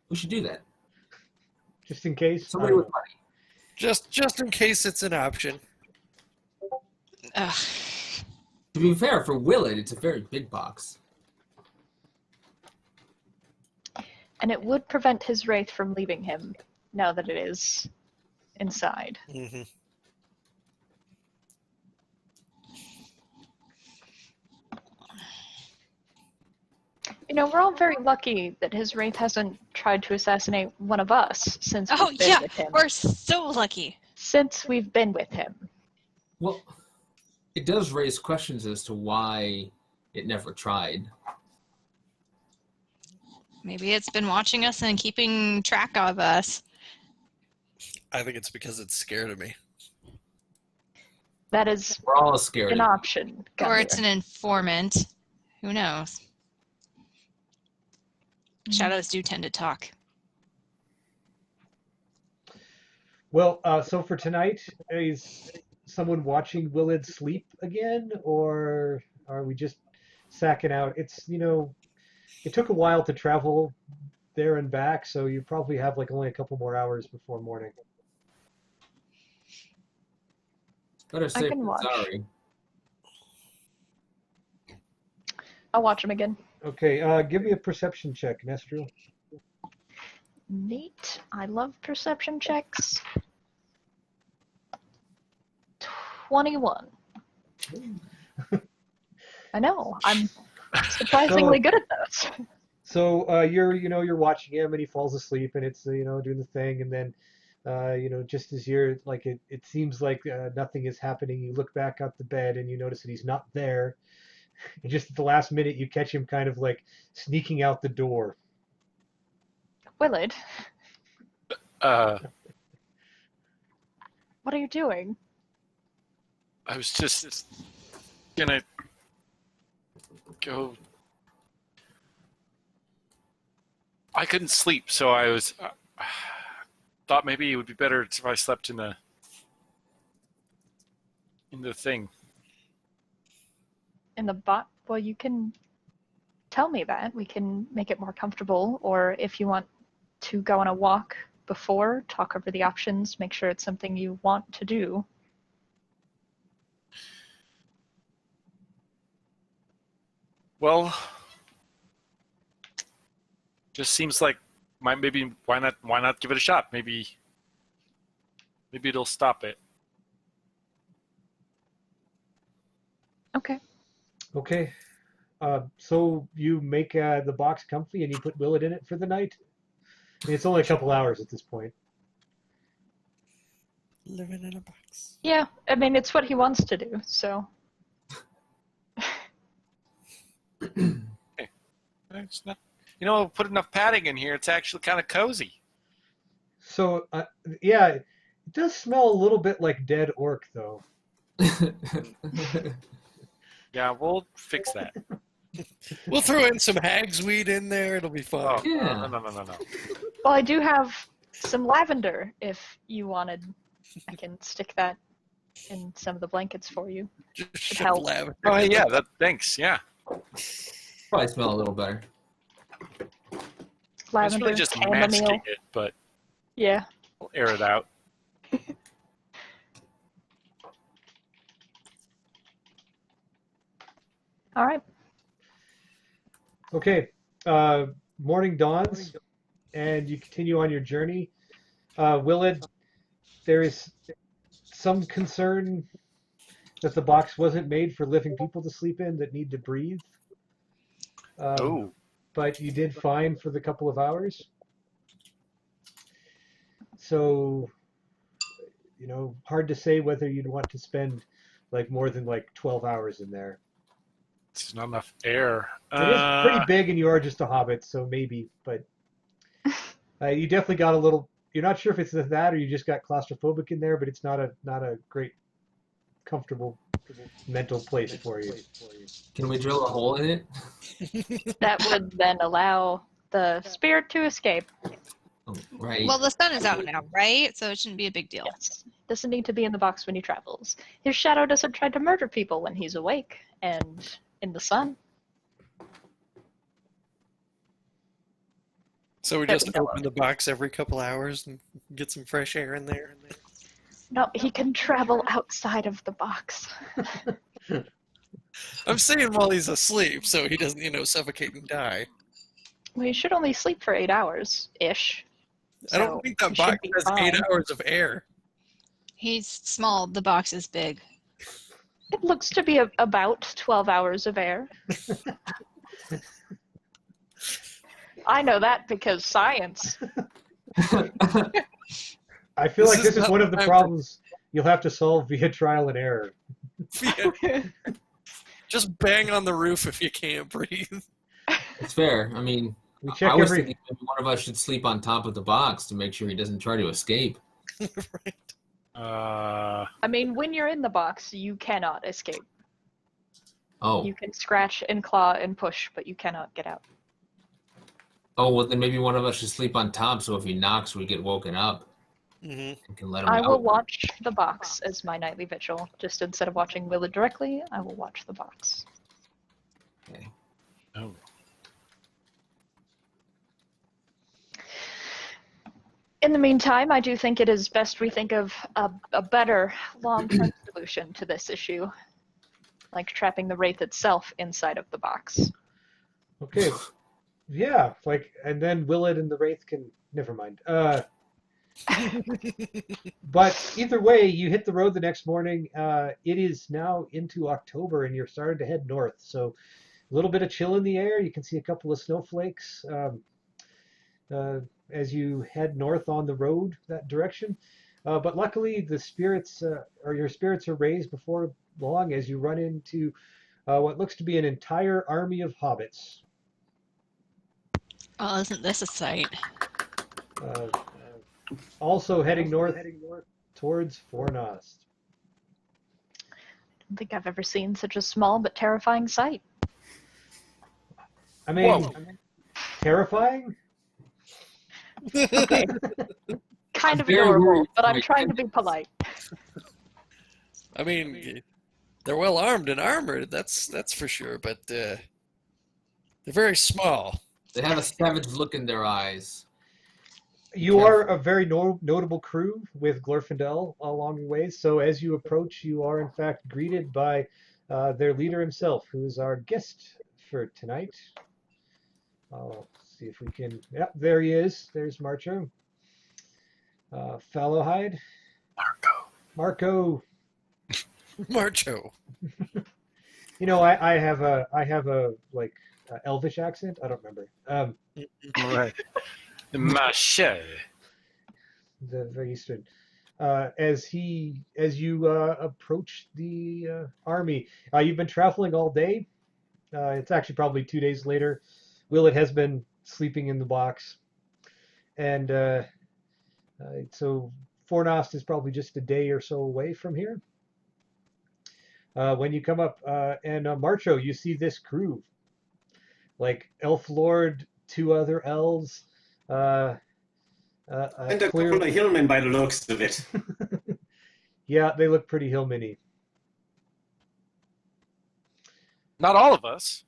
We should do that. just in case. Somebody with money. Just in case it's an option. Ugh. To be fair, for Willard, it's a very big box. And it would prevent his wraith from leaving him now that it is inside. Mm-hmm. You know, we're all very lucky that his wraith hasn't tried to assassinate one of us since Oh, we've been yeah, with him. we're so lucky. Since we've been with him. Well, it does raise questions as to why it never tried. Maybe it's been watching us and keeping track of us. I think it's because it's scared of me. That is We're all scared. an option. Or it's Gunter. an informant. Who knows? Shadows do tend to talk. Well, so for tonight, is someone watching Willard sleep again, or are we just sacking out? It's, it took a while to travel there and back, so you probably have like only a couple more hours before morning. Better safe can than watch. sorry. I'll watch him again. Okay, give me a perception check, Nestril. Neat. I love perception checks. 21. I know. I'm surprisingly good at those. So you're watching him, and he falls asleep, and it's doing the thing, and then just as you're like it seems like nothing is happening, you look back up the bed and you notice that he's not there, and just at the last minute you catch him kind of like sneaking out the door. Willard, Uh, what are you doing? I was just gonna go. I couldn't sleep, so I was thought maybe it would be better if I slept in the thing. In the bot? Well, you can tell me that. We can make it more comfortable, or if you want to go on a walk before, talk over the options, make sure it's something you want to do. Well, just seems like maybe why not give it a shot? Maybe it'll stop it. Okay. Okay. So you make the box comfy and you put Willard in it for the night? I mean, it's only a couple hours at this point. Living in a box. Yeah, I mean, it's what he wants to do, so. It's not, put enough padding in here. It's actually kind of cozy. So yeah, it does smell a little bit like dead orc, though. Yeah, we'll fix that. We'll throw in some hag's weed in there. It'll be fun. Oh, Yeah. no. Well, I do have some lavender if you wanted. I can stick that in some of the blankets for you. Just Should shove help. lavender. Oh, yeah, thanks, yeah. Probably smell a little better. It's Lavender, really just chamomile. masking it, but Yeah. we'll air it out. All right. Okay, morning dawns, and you continue on your journey. Willard, there is some concern that the box wasn't made for living people to sleep in that need to breathe. Oh, But you did fine for the couple of hours. So, hard to say whether you'd want to spend like more than like 12 hours in there. it's not enough air. It is pretty big, and you are just a hobbit, so maybe. But you definitely got a little. You're not sure if it's that or you just got claustrophobic in there, but it's not a great, comfortable mental place for you. Can we drill a hole in it? That would then allow the spirit to escape. Oh, right. Well, the sun is out now, right? So it shouldn't be a big deal. Yes. Doesn't need to be in the box when he travels. His shadow doesn't try to murder people when he's awake and in the sun. So we That just we know open the box every couple hours and get some fresh air in there. No, he can travel outside of the box. I'm saying while he's asleep, so he doesn't, suffocate and die. Well, he should only sleep for 8 hours-ish. I don't think that he should box be has 8 fine. hours of air. He's small. The box is big. It looks to be about 12 hours of air. I know that because science. I feel like This is this is not one the of the time for- problems you'll have to solve via trial and error. Just bang on the roof if you can't breathe. It's fair. I mean, We I check was every. thinking maybe one of us should sleep on top of the box to make sure he doesn't try to escape. I mean, when you're in the box, you cannot escape. Oh. You can scratch and claw and push, but you cannot get out. Oh, well, then maybe one of us should sleep on top so if he knocks, we get woken up Mm-hmm. and can let him I out. will watch the box as my nightly vigil. Just instead of watching Willard directly, I will watch the box. Okay. Oh. In the meantime, I do think it is best we think of a better long-term solution to this issue, like trapping the wraith itself inside of the box. Okay. Yeah, and then Willard and the Wraith can. Never mind. But either way, you hit the road the next morning. It is now into October, and you're starting to head north. So a little bit of chill in the air. You can see a couple of snowflakes as you head north on the road that direction. But luckily, the spirits or your spirits are raised before long as you run into what looks to be an entire army of hobbits. Oh, isn't this a sight? Also heading north towards Fornost. I don't think I've ever seen such a small but terrifying sight. I mean, Whoa. terrifying? Okay. Kind of very adorable, worried but for I'm my trying to be polite. I mean, they're well armed and armored, that's for sure, but they're very small. They have a savage look in their eyes. You are a very notable crew with Glorfindel along the way. So as you approach, you are in fact greeted by their leader himself, who is our guest for tonight. I'll see if we can. Yep, there he is. There's Marcho. Fallohide. Marco. Marcho. I have a like Elvish accent. I don't remember. Right. Marche. The very eastern. As you approach the army, you've been traveling all day. It's actually probably 2 days later. Willett has been sleeping in the box, and So Fornost is probably just a day or so away from here. When you come up, and Marcho, you see this crew, like Elf Lord, 2 other elves, And a clear. couple of hillmen by the looks of it. Yeah, they look pretty hillmany. Not all of us.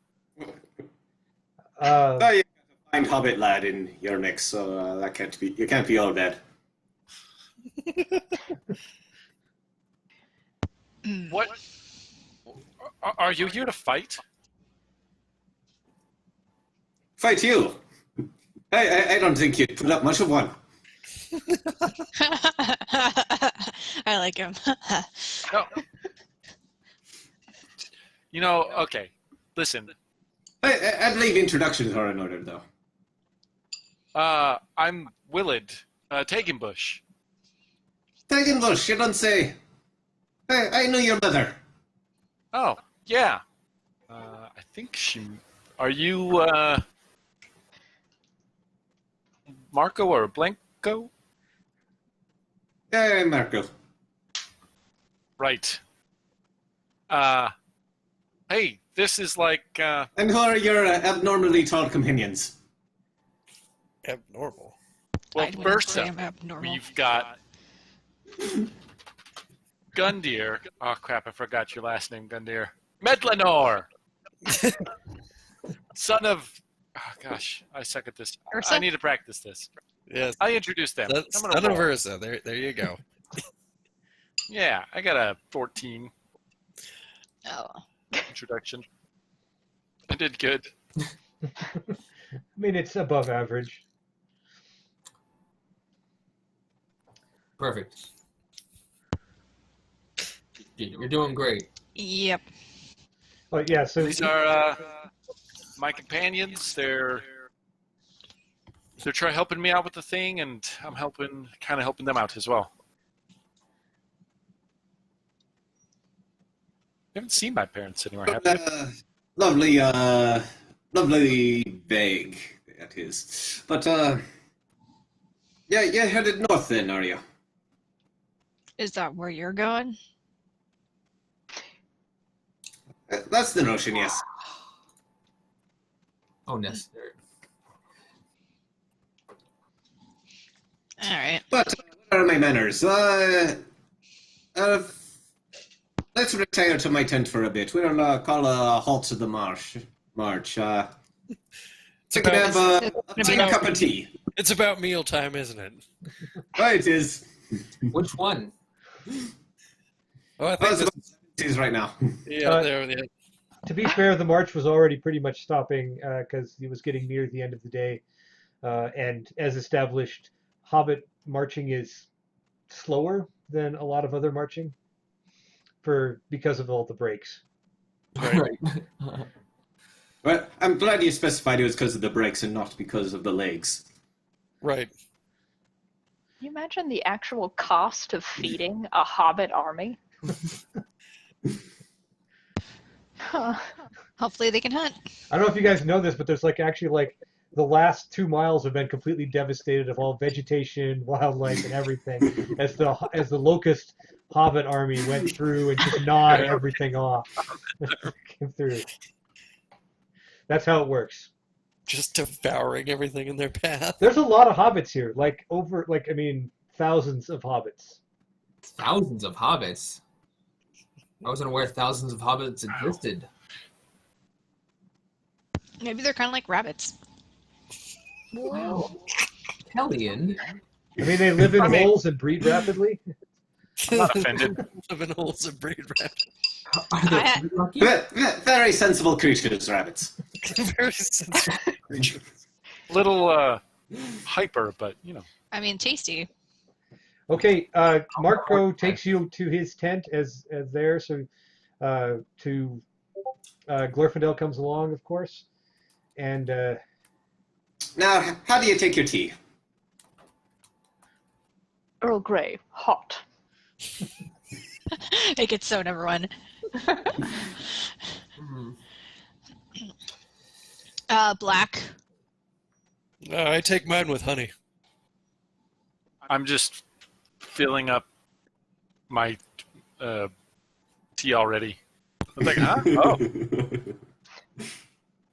Uh, Oh, you got a fine hobbit lad in your mix, so that can't be. You can't be all bad. What? Are you here to fight? Fight you. I don't think you'd put up much of one. I like him. No. You know, okay. Listen, I'd leave introductions are in order, though. I'm Willard, Takenbush. Dragonbush, you don't say. I know your mother. Oh, yeah. I think she... Are you, Marco or Blanco? Hey, Marco. Right. Hey, this is like, And who are your abnormally tall companions? Abnormal. well, I wouldn't first say up, I'm abnormal. we've got Gundyr. Oh, crap, I forgot your last name, Gundyr. Medlenor! Son of... Oh, gosh, I suck at this. Ursa? I need to practice this. Yes. I introduced them. I'm gonna Son of roll. Ursa. There you go. Yeah, I got a 14 Oh. introduction. I did good. I mean, it's above average. Perfect. You're doing great. Yep. But yeah, so These are my companions. They're trying helping me out with the thing, and I'm kind of helping them out as well. You haven't seen my parents anywhere, have you? Lovely, lovely vague, that is. But, yeah, you're headed north then, are you? Is that where you're going? That's the notion, yes. Oh, necessary. All right. But, what are my manners? Let's retire to my tent for a bit. We'll call a halt to the march. We can have a big cup of tea. It's about mealtime, isn't it? Right, it is. Which one? Oh, I Oh, think it's this, about 70s right now. yeah, there. to be fair, the march was already pretty much stopping because it was getting near the end of the day. And as established, Hobbit marching is slower than a lot of other marching because of all the breaks. Right. Well, I'm glad you specified it was because of the brakes and not because of the legs. Right. Can you imagine the actual cost of feeding a hobbit army? Huh. Hopefully they can hunt. I don't know if you guys know this, but there's actually the last 2 miles have been completely devastated of all vegetation, wildlife, and everything as the locust Hobbit army went through and just gnawed everything off. Came through. That's how it works. Just devouring everything in their path. There's a lot of hobbits here, thousands of hobbits. Thousands of hobbits. I wasn't aware thousands of hobbits existed. Maybe they're kind of like rabbits. Wow. Hellion. I mean, they live in holes and breed rapidly. I'm not offended. Live in holes and breed rabbits. Are they I- lucky? Very sensible creatures, rabbits. Very sensitive creatures. Little hyper, but I mean, tasty. Okay, Marco takes you to his tent as there, so Glorfindel comes along, of course, and Now, how do you take your tea? Earl Grey, hot. It gets so number one. Mhm. Black. I take mine with honey. I'm just filling up my tea already. I'm like, huh? Oh,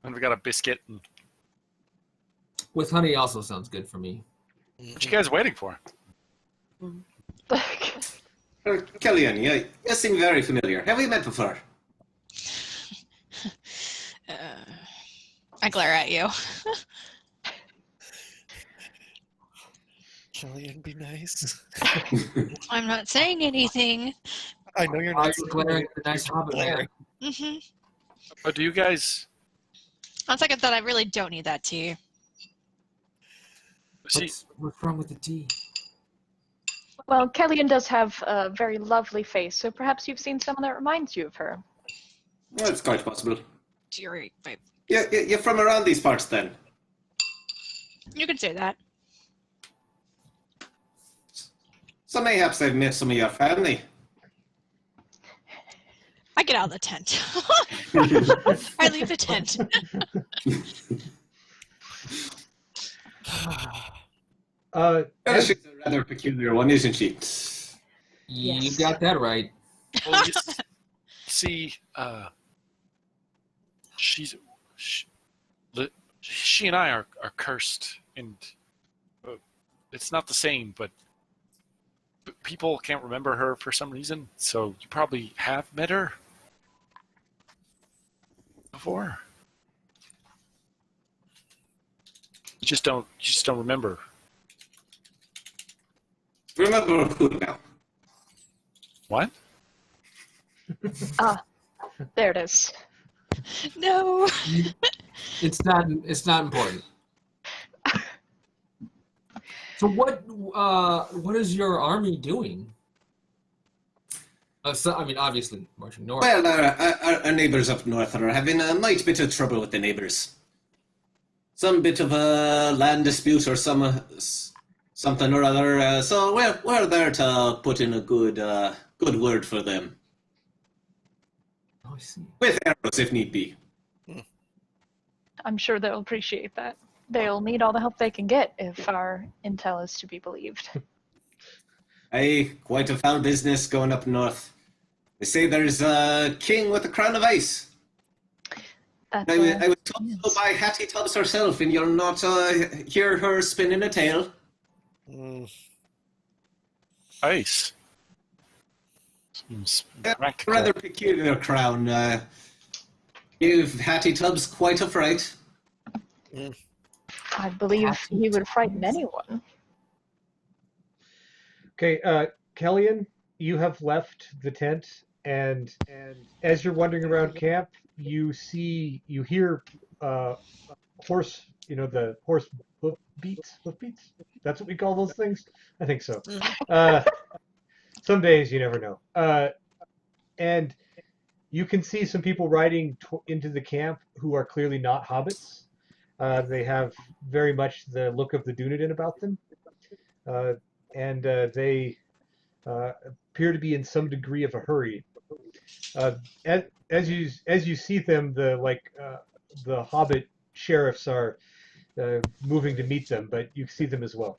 and we got a biscuit. And With honey also sounds good for me. what you guys waiting for? Kellyanne, you seem very familiar. Have we met before? I glare at you. Kellyanne, be nice. I'm not saying anything. I know you're Why are not you glaring at the nice hobbit man? Mm-hmm. Oh, do you guys On second thought, I really don't need that tea. see? What's wrong with the tea? Well, Kellyanne does have a very lovely face, so perhaps you've seen someone that reminds you of her. Well, it's quite possible. You're You're from around these parts, then? You could say that. So mayhaps I've met some of your family. I get out of the tent. I leave the tent. She's a rather peculiar one, isn't she? You Yes. got that right. Well, you see, she and I are cursed, and it's not the same, but people can't remember her for some reason. So you probably have met her before. You just don't remember. Remember who now? What? Ah, there it is. No. It's not important. So what is your army doing? I mean, obviously, marching north. Well, our neighbours up north are having a mite bit of trouble with the neighbours. Some bit of a land dispute or something or other. So we're there to put in a good word for them. Oh, I see. With arrows, if need be. I'm sure they'll appreciate that. They'll need all the help they can get if our intel is to be believed. Aye, quite a foul business going up north. They say there's a king with a crown of ice. That's, I was told so by Hattie Tubbs herself, and you'll not hear her spinning a tale. Ice. Seems A practical. rather peculiar crown. Give Hattie Tubbs quite a fright. I believe he would frighten anyone. Okay, Kellyanne, you have left the tent, and as you're wandering around camp, you hear horse, the horse hoof beats. That's what we call those things. I think so. Some days you never know. And you can see some people riding into the camp who are clearly not hobbits. They have very much the look of the Dunedain about them. And they appear to be in some degree of a hurry. As you see them, the Hobbit sheriffs are moving to meet them, but you see them as well.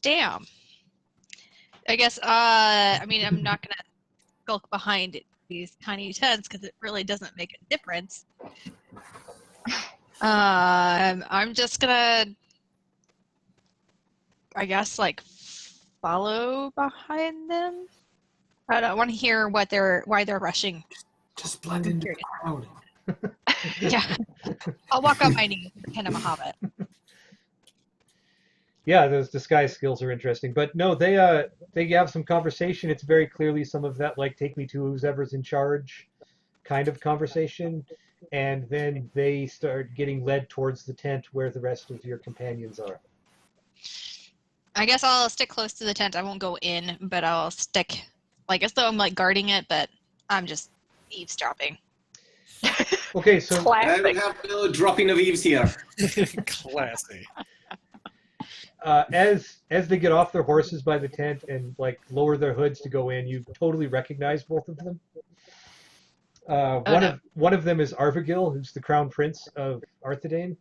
Damn. I guess. I mean, I'm not gonna skulk behind these tiny tents because it really doesn't make a difference. I'm just gonna, I guess, follow behind them. I don't want to hear why they're rushing. Just blend into the crowd. Yeah, I'll walk on my knees and pretend I'm a hobbit. Yeah, those disguise skills are interesting, but no, they have some conversation. It's very clearly some of that take me to whoever's in charge kind of conversation, and then they start getting led towards the tent where the rest of your companions are. I guess I'll stick close to the tent. I won't go in, but I'll stick as though I'm guarding it, but I'm just eavesdropping. Okay, so I Classic. have no dropping of eaves here. Classy. as they get off their horses by the tent and lower their hoods to go in, you totally recognize both of them. One of them is Arvigil, who's the crown prince of Arthedain.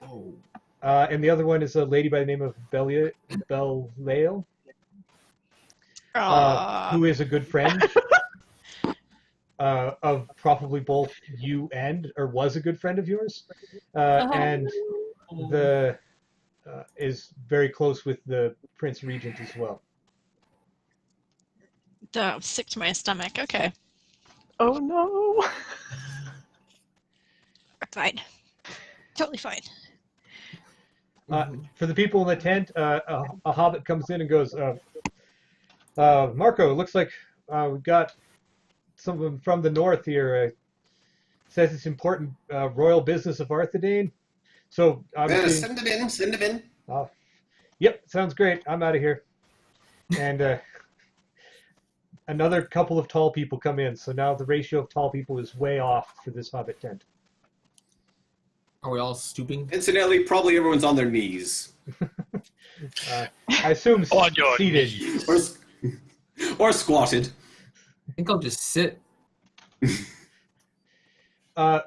Oh. And the other one is a lady by the name of Belial, who is a good friend of probably both you or was a good friend of yours, and the is very close with the Prince Regent as well. Duh, sick to my stomach. Okay, Oh no. fine. Totally fine. For the people in the tent, a hobbit comes in and goes, Marco, looks like we've got someone from the north here. Says it's important royal business of Arthedain. So obviously, Send him in. Send him in. Yep, sounds great. I'm out of here. And another couple of tall people come in. So now the ratio of tall people is way off for this hobbit tent. Are we all stooping? Incidentally, probably everyone's on their knees. I assume On your seated. knees. Or squatted. I think I'll just sit.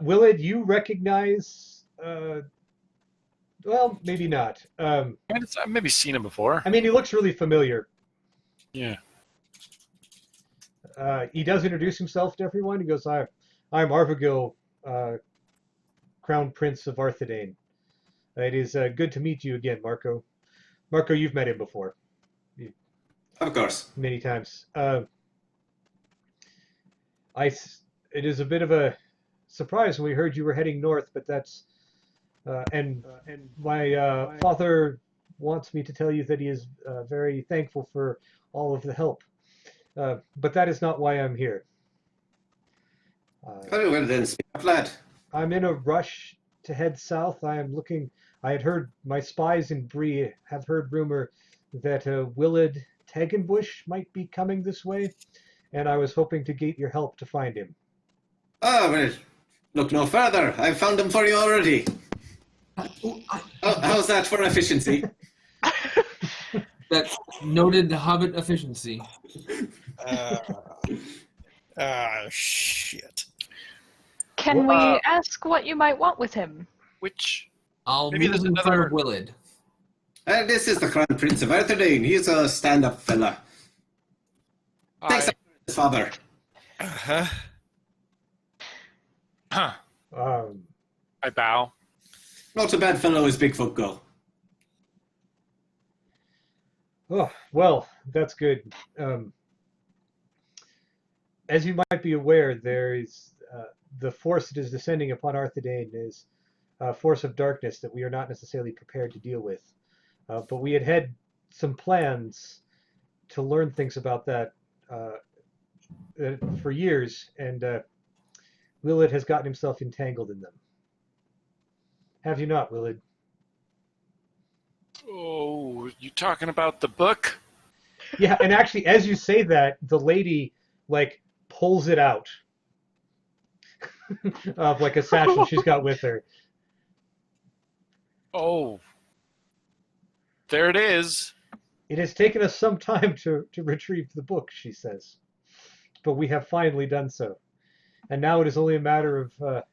Willard, you recognize? Well, maybe not. I've maybe seen him before. I mean, he looks really familiar. Yeah. He does introduce himself to everyone. He goes, I'm Arvagil, Crown Prince of Arthedain. It is good to meet you again, Marco. Marco, you've met him before. Of course. Many times. It is a bit of a surprise when we heard you were heading north, but that's... and my father wants me to tell you that he is very thankful for all of the help. But that is not why I'm here. Very well then, speak up, lad. I'm in a rush to head south. I had heard, my spies in Bree have heard rumor that Willard Tegenbush might be coming this way, and I was hoping to get your help to find him. Ah, well, look no further. I've found him for you already. How's that for efficiency? That noted Hobbit efficiency. Shit. Can we ask what you might want with him? Which I'll Maybe move there's in front another- of Willard. This is the Crown Prince of Arthedain. He's a stand-up fella. Thanks, his father. Uh-huh. Huh. Um, I bow. Not a bad fellow as Bigfoot go. Oh, well, that's good. As you might be aware, there is the force that is descending upon Arthedain is a force of darkness that we are not necessarily prepared to deal with. But we had some plans to learn things about that for years, and Willard has gotten himself entangled in them. Have you not, Willard? Oh, you talking about the book? Yeah, and actually, as you say that, the lady, like, pulls it out of, like, a satchel she's got with her. Oh. There it is. It has taken us some time to retrieve the book, she says. But we have finally done so. And now it is only a matter of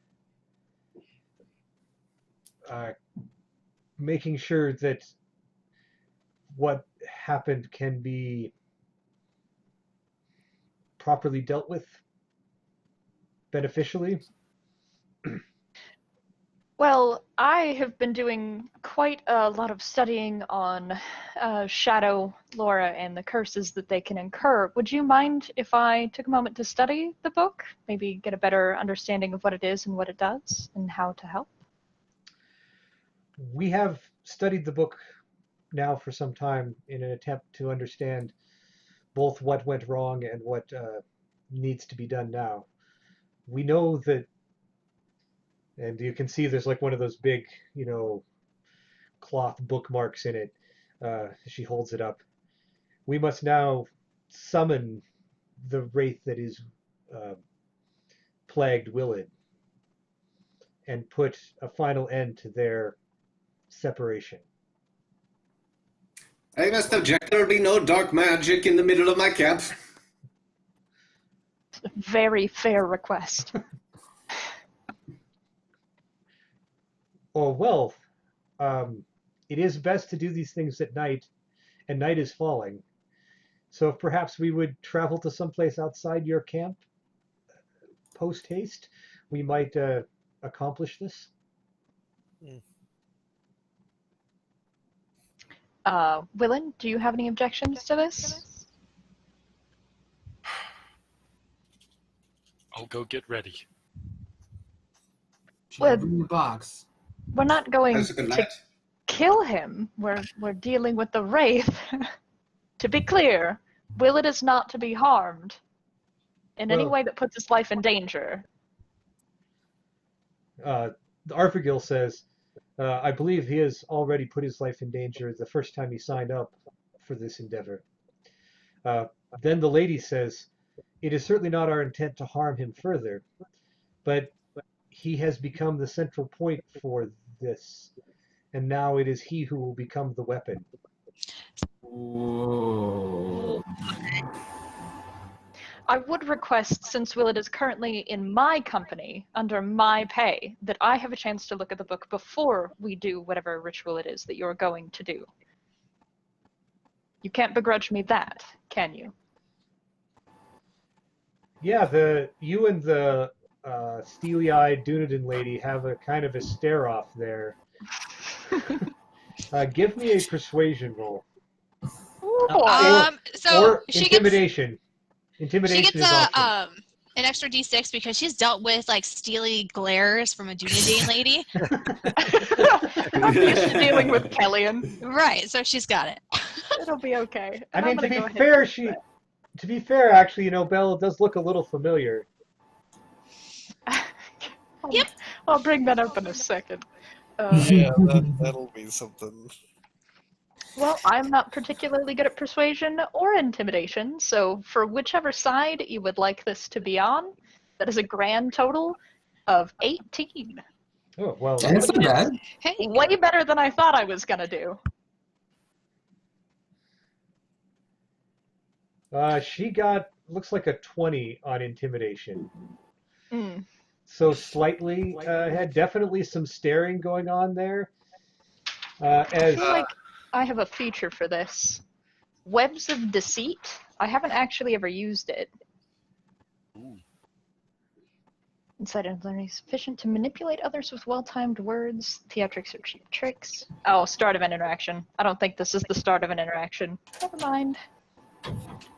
making sure that what happened can be properly dealt with beneficially. Well, I have been doing quite a lot of studying on shadow Laura and the curses that they can incur. Would you mind if I took a moment to study the book? Maybe get a better understanding of what it is and what it does and how to help? We have studied the book now for some time in an attempt to understand both what went wrong and what needs to be done now. We know that, and you can see there's like one of those big, cloth bookmarks in it. She holds it up. We must now summon the wraith that is plagued Willard and put a final end to their separation. I must object. There will be no dark magic in the middle of my camp. Very fair request. Oh, well, it is best to do these things at night, and night is falling. So if perhaps we would travel to someplace outside your camp post haste, we might accomplish this. Willen, do you have any objections to this? I'll go get ready. Should I Well- bring the box? We're not going That's a good to lad. kill him. We're dealing with the wraith. To be clear, Willett is not to be harmed in any Well- way that puts his life in danger. Arthurgil says, I believe he has already put his life in danger the first time he signed up for this endeavor. Then the lady says, it is certainly not our intent to harm him further, but he has become the central point for this, and now it is he who will become the weapon. Whoa. I would request, since Willett is currently in my company, under my pay, that I have a chance to look at the book before we do whatever ritual it is that you're going to do. You can't begrudge me that, can you? Yeah, you and the steely-eyed Dunedain lady have a kind of a stare-off there. Give me a persuasion roll. Ooh, boy. So or she intimidation. Intimidation gets is awesome. an extra D6 because she's dealt with like steely glares from a Dunedain lady. I'm used to dealing with Kellyan. Right, so she's got it. It'll be okay. I And mean, I'm to gonna be go ahead fair, and do to be fair, actually, you know, Bella does look a little familiar. that. Yep. I'll bring that up in a second. Yeah, that'll be something. Well, I'm not particularly good at persuasion or intimidation, so for whichever side you would like this to be on, that is a grand total of 18. Oh, well, That's not bad. Hey, Way better than I thought I was gonna do. she got, looks like a 20 on intimidation. Mm. So slightly, had definitely some staring going on there. I As feel like I have a feature for this. Webs of Deceit. I haven't actually ever used it. Insight and learning sufficient to manipulate others with well-timed words, theatrics or cheap tricks. Oh, start of an interaction. I don't think this is the start of an interaction. Never mind.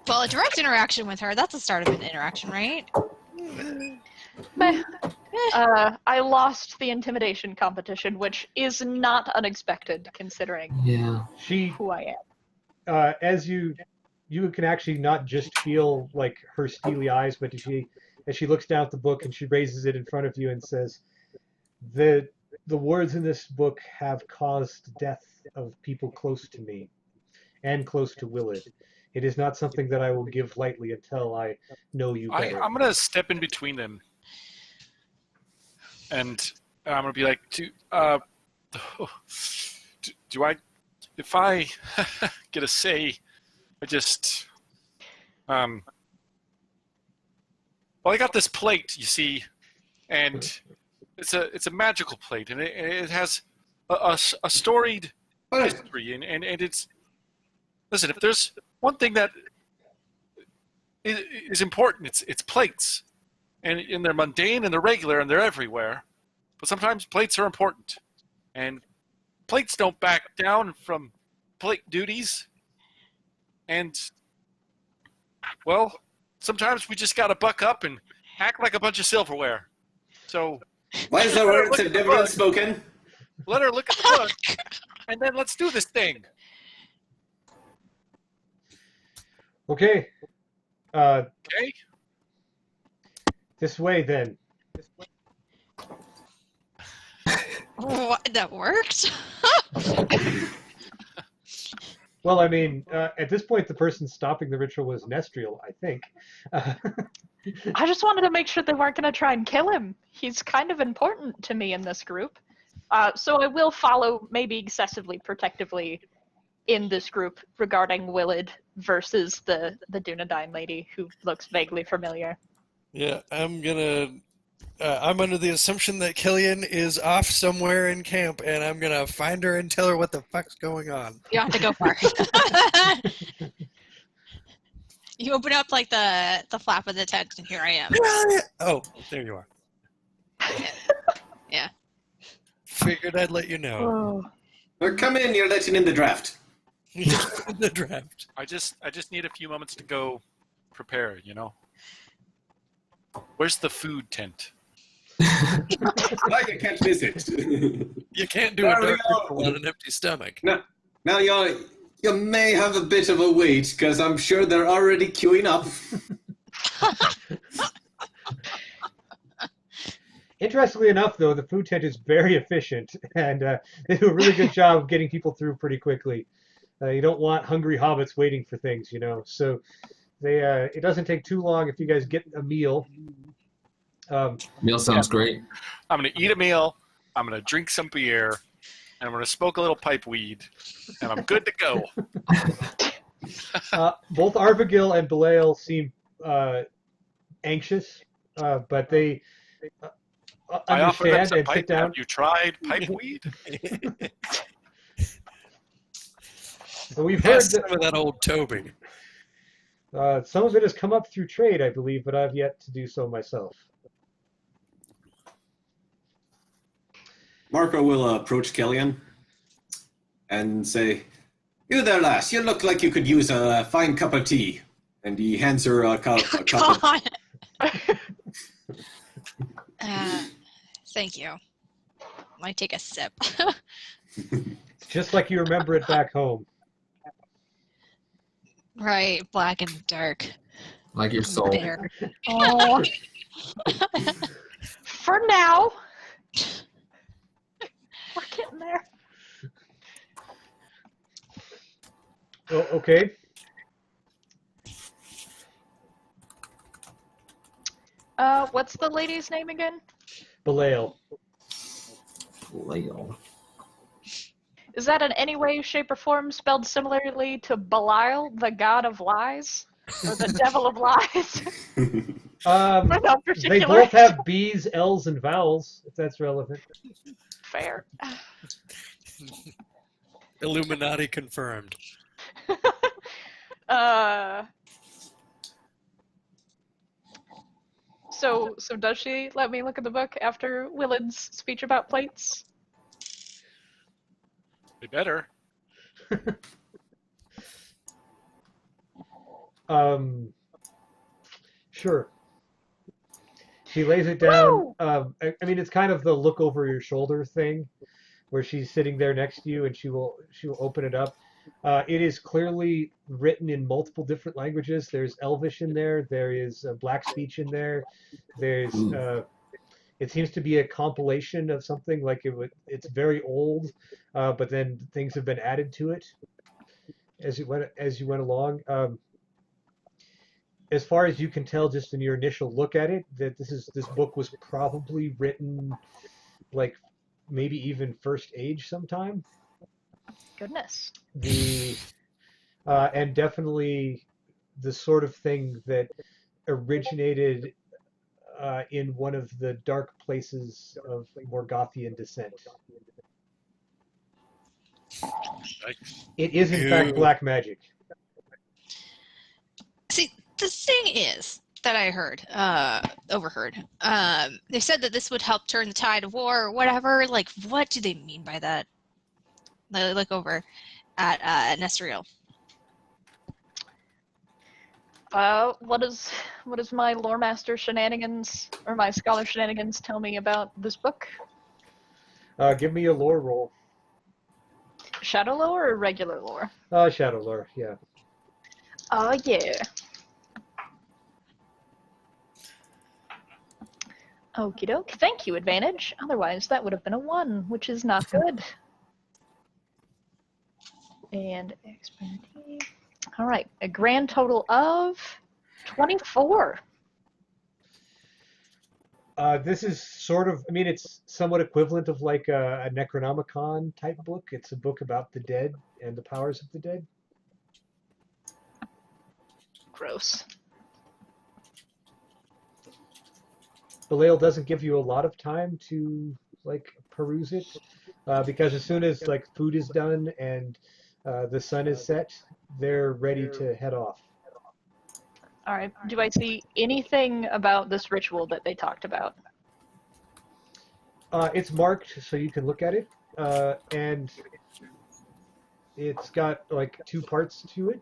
well, a direct interaction with her, that's the start of an interaction, right? Meh. I lost the intimidation competition, which is not unexpected considering Yeah. she, who I am. as you can actually not just feel like her steely eyes, but as she looks down at the book and she raises it in front of you and says, the words in this book have caused death of people close to me and close to Willard. It is not something that I will give lightly until I know you better. I'm gonna step in between them, and I'm gonna be like, do I? If I get a say, I just well, I got this plate, you see, and it's a magical plate, and it has a storied history, and it's, listen, if there's one thing that is important, it's plates, and they're mundane and they're regular and they're everywhere, but sometimes plates are important, and plates don't back down from plate duties, and well, sometimes we just gotta buck up and act like a bunch of silverware. So Wise the words have never been spoken. let her look at the book, and then let's do this thing. Okay. Okay? This way then. What, that worked? Well, I mean, at this point, the person stopping the ritual was Nestriel, I think. I just wanted to make sure they weren't going to try and kill him. He's kind of important to me in this group. So I will follow, maybe excessively protectively, in this group regarding Willard versus the Dunedain lady who looks vaguely familiar. Yeah, I'm gonna I'm under the assumption that Killian is off somewhere in camp, and I'm gonna find her and tell her what the fuck's going on. You don't have to go far. You open up like the flap of the tent, and here I am. Oh, there you are. Yeah. Figured I'd let you know. Oh. Or come in, you're letting in the draft. The draft. I just need a few moments to go prepare. Where's the food tent? Like you can't miss it. You can't do There a we dark go. ritual on an empty stomach. Now you may have a bit of a wait, because I'm sure they're already queuing up. Interestingly enough, though, the food tent is very efficient, and they do a really good job of getting people through pretty quickly. You don't want hungry hobbits waiting for things, So they it doesn't take too long if you guys get a meal. Meal sounds great. I'm gonna eat a meal. I'm gonna drink some beer, and I'm gonna smoke a little pipe weed, and I'm good to go. Both Arvigil and Belial seem anxious, but they I offer them understand some and pipe. sit down. Have you tried pipe weed? And we've heard Pass that some of that old Toby. some of it has come up through trade, I believe, but I've yet to do so myself. Marco will approach Killian and say, "You there, lass, you look like you could use a fine cup of tea." And he hands her a cup of... God. Thank you. I take a sip. Just like you remember it back home. Right, black and dark. Like your soul. Bitter. Oh. For now. We're getting there. Oh, okay. What's the lady's name again? Belial. Leo. Is that in any way, shape, or form spelled similarly to Belial, the god of lies? Or the devil of lies? Or no They particular? both have B's, L's, and vowels, if that's relevant. Fair. Illuminati confirmed. So does she let me look at the book after Willard's speech about plates? They better. Sure. She lays it down. Woo! I mean, it's kind of the look over your shoulder thing, where she's sitting there next to you, and she will open it up. It is clearly written in multiple different languages. There's Elvish in there. There is Black speech in there. There's it seems to be a compilation of something like it's very old, but then things have been added to it as you went along. As far as you can tell, just in your initial look at it, that this book was probably written like maybe even First Age sometime. Goodness. And definitely the sort of thing that originated in one of the dark places of Morgothian descent. It is in fact black magic. See, the thing is that I overheard. They said that this would help turn the tide of war or whatever. Like, what do they mean by that? Like over at Nestoriel. What does my lore master shenanigans or my scholar shenanigans tell me about this book? Give me a lore roll. Shadow lore or regular lore? Shadow lore, yeah. Yeah. Okie doke. Thank you, advantage. Otherwise, that would have been a 1, which is not good. And expertise. All right, a grand total of 24. This is sort of, I mean, it's somewhat equivalent of like a Necronomicon type book. It's a book about the dead and the powers of the dead. Gross. Belial doesn't give you a lot of time to like peruse it, because as soon as like food is done and the sun is set, they're ready to head off. All right. Do I see anything about this ritual that they talked about? It's marked so you can look at it, and it's got like two parts to it.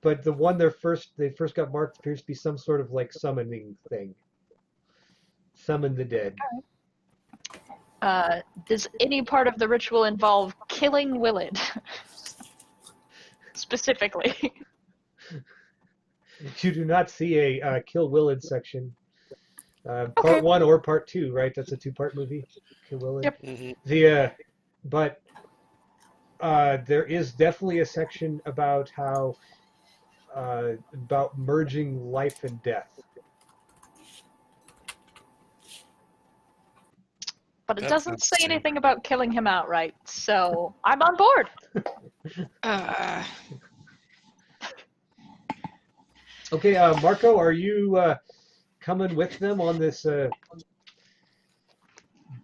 But the one they first got marked appears to be some sort of like summoning thing. Summon the dead. Does any part of the ritual involve killing Willard? Specifically. You do not see a Kill Willard section. Okay. Part 1 or part 2, right? That's a 2-part movie. Kill Willard. Yep. The but there is definitely a section about how about merging life and death. But it That- doesn't that's say true. anything about killing him outright, so I'm on board. Okay, Marco, are you coming with them on this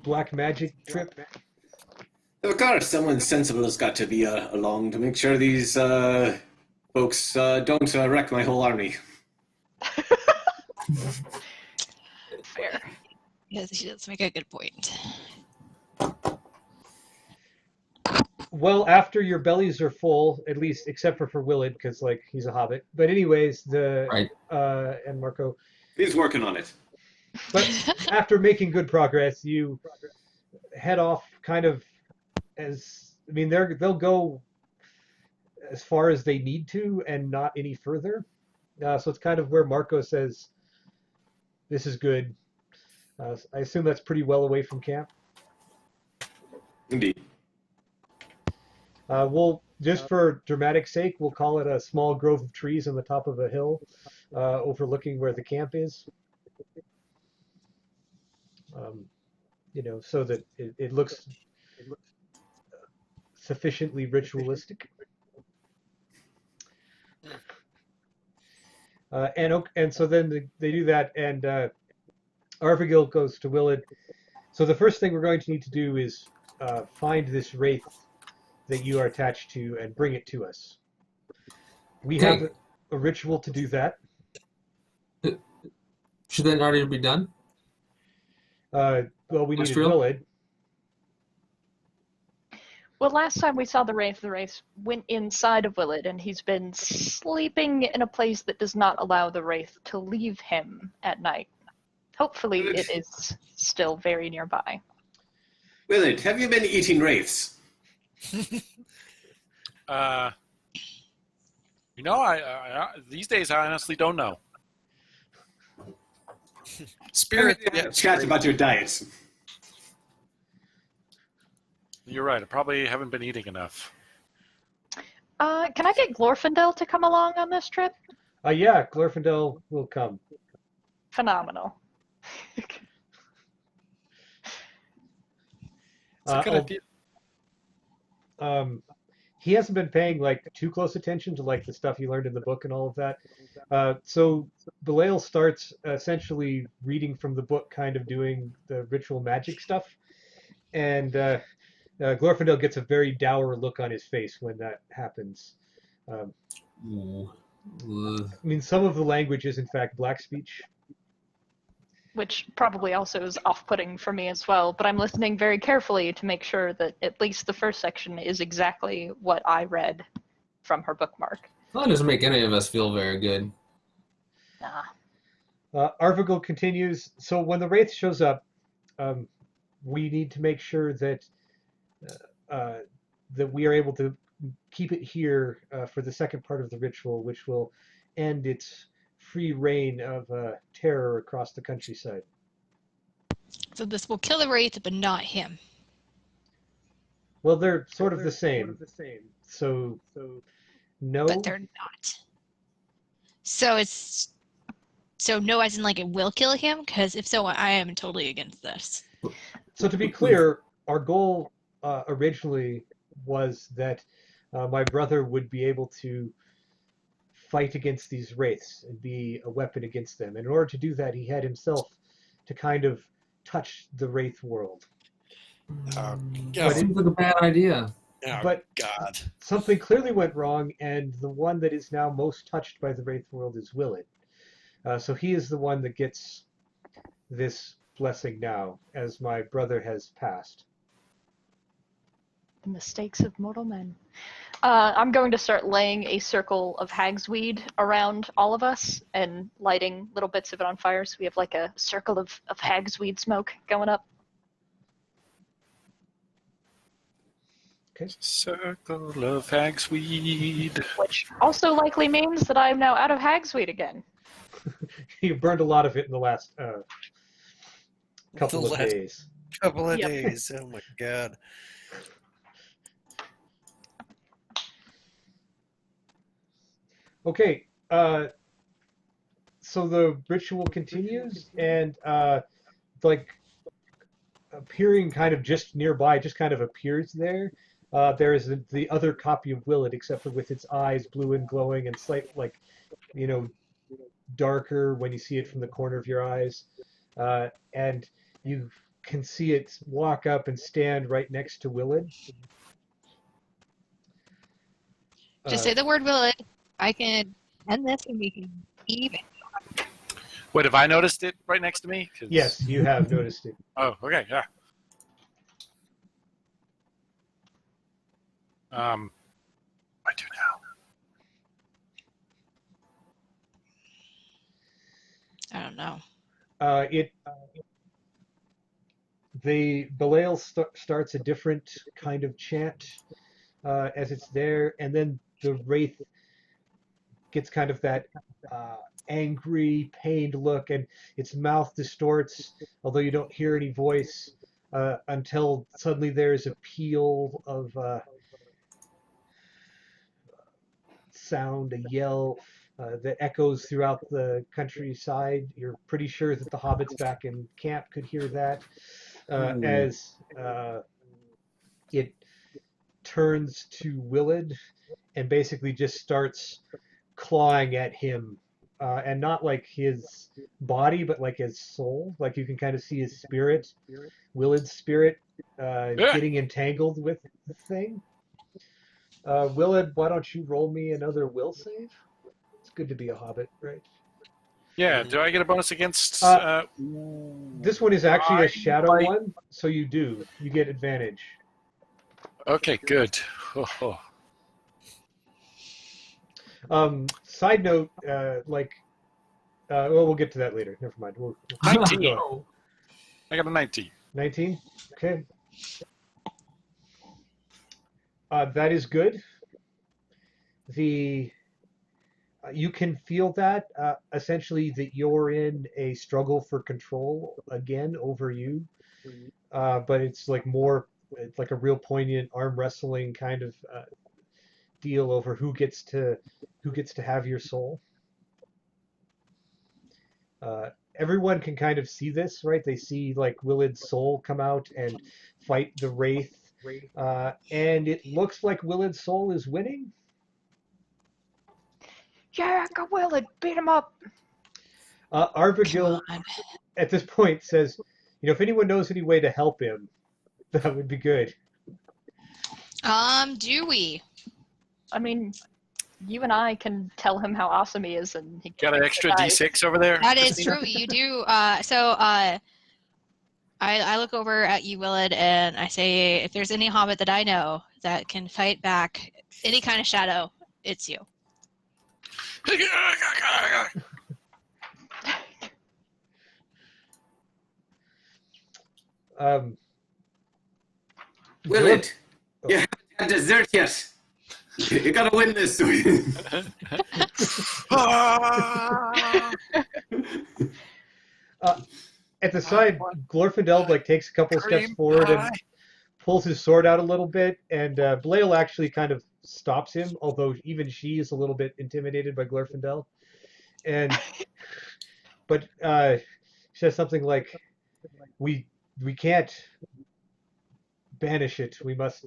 black magic trip? Of course, someone sensible has got to be along to make sure these folks don't wreck my whole army. Fair. Yes, she does make a good point. Well, after your bellies are full, at least except for Willard, because like he's a hobbit. But anyways, Right. And Marco. He's working on it. But after making good progress, you head off kind of they'll go as far as they need to and not any further. So it's kind of where Marco says, "This is good." I assume that's pretty well away from camp. Indeed. We'll just for dramatic sake, we'll call it a small grove of trees on the top of a hill, overlooking where the camp is. So that it looks sufficiently ritualistic. And so then they do that, and Arvigil goes to Willard. So the first thing we're going to need to do is find this wraith that you are attached to and bring it to us. We Okay. have a ritual to do that. Should that already be done? Well, we needed Astral? Willard. Well, last time we saw the Wraith went inside of Willard, and he's been sleeping in a place that does not allow the Wraith to leave him at night. Hopefully, it is still very nearby. Willard, have you been eating wraiths? I these days I honestly don't know. Spirit. Chat about your diet. You're right. I probably haven't been eating enough. Can I get Glorfindel to come along on this trip? Yeah, Glorfindel will come. Phenomenal. It's a good idea. He hasn't been paying like too close attention to like the stuff he learned in the book and all of that. So Belial starts essentially reading from the book, kind of doing the ritual magic stuff, and Glorfindel gets a very dour look on his face when that happens. Ooh. Some of the language is in fact black speech. Which probably also is off-putting for me as well, but I'm listening very carefully to make sure that at least the first section is exactly what I read from her bookmark. Well, that doesn't make any of us feel very good. Nah. Arvigil continues. So when the wraith shows up, we need to make sure that that we are able to keep it here for the second part of the ritual, which will end its free reign of terror across the countryside. So this will kill the wraith, but not him. Well, they're sort of the same. So no. But they're not. So no, as in like it will kill him? Because if so, I am totally against this. So to be clear, our goal originally was that my brother would be able to fight against these wraiths and be a weapon against them. And in order to do that, he had himself to kind of touch the wraith world. Oh, That seems like a bad idea. Oh, But God. something clearly went wrong, and the one that is now most touched by the wraith world is Willett. So he is the one that gets this blessing now, as my brother has passed. The mistakes of mortal men. I'm going to start laying a circle of hagsweed around all of us and lighting little bits of it on fire, so we have like a circle of hagsweed smoke going up. Circle of hagsweed. Which also likely means that I am now out of hagsweed again. You burned a lot of it in the last couple of days. Couple of Yep. days. Oh my God. Okay, so the ritual continues, and like appearing kind of just nearby, just kind of appears there. There is the other copy of Willett, except for with its eyes blue and glowing and slight, like, darker when you see it from the corner of your eyes. And you can see it walk up and stand right next to Willett. Just say the word Willett. I can end this and we can leave. Wait, have I noticed it right next to me? 'Cause- Yes, you have noticed it. Oh, okay, yeah. I do now. I don't know. The Belial starts a different kind of chant as it's there, and then the wraith gets kind of that angry, pained look, and its mouth distorts, although you don't hear any voice, until suddenly there's a peal of sound, a yell that echoes throughout the countryside. You're pretty sure that the hobbits back in camp could hear that, as it turns to Willard and basically just starts clawing at him, and not like his body, but like his soul. Like you can kind of see his spirit, Willard's spirit, getting entangled with the thing. Willard, why don't you roll me another will save? It's good to be a hobbit, right? Yeah, do I get a bonus against... This one is actually a shadow Right. one, so you do. You get advantage. Okay, good. Oh. Side note, well, we'll get to that later. Never mind. We'll 19. go. I got a 19. 19? Okay. That is good. You can feel that, essentially, that you're in a struggle for control again over you. But it's like it's like a real poignant arm wrestling kind of deal over who gets to have your soul. Everyone can kind of see this, right? They see like Willard's soul come out and fight the wraith, and it looks like Willard's soul is winning. Yeah, go Willard, beat him up. Arvigil Come on. at this point says, if anyone knows any way to help him, that would be good. Do we? I mean, you and I can tell him how awesome he is, and he Got an extra die. D6 over there? That is Christina? true. You do. I look over at you, Willard, and I say, if there's any hobbit that I know that can fight back any kind of shadow, it's you. Willard, Oh. you haven't had dessert yet. You gotta win this. At the side, Glorfindel takes a couple of steps Cream forward and pie. pulls his sword out a little bit, and Blail actually kind of stops him, although even she is a little bit intimidated by Glorfindel. But she says something like, "We can't banish it. We must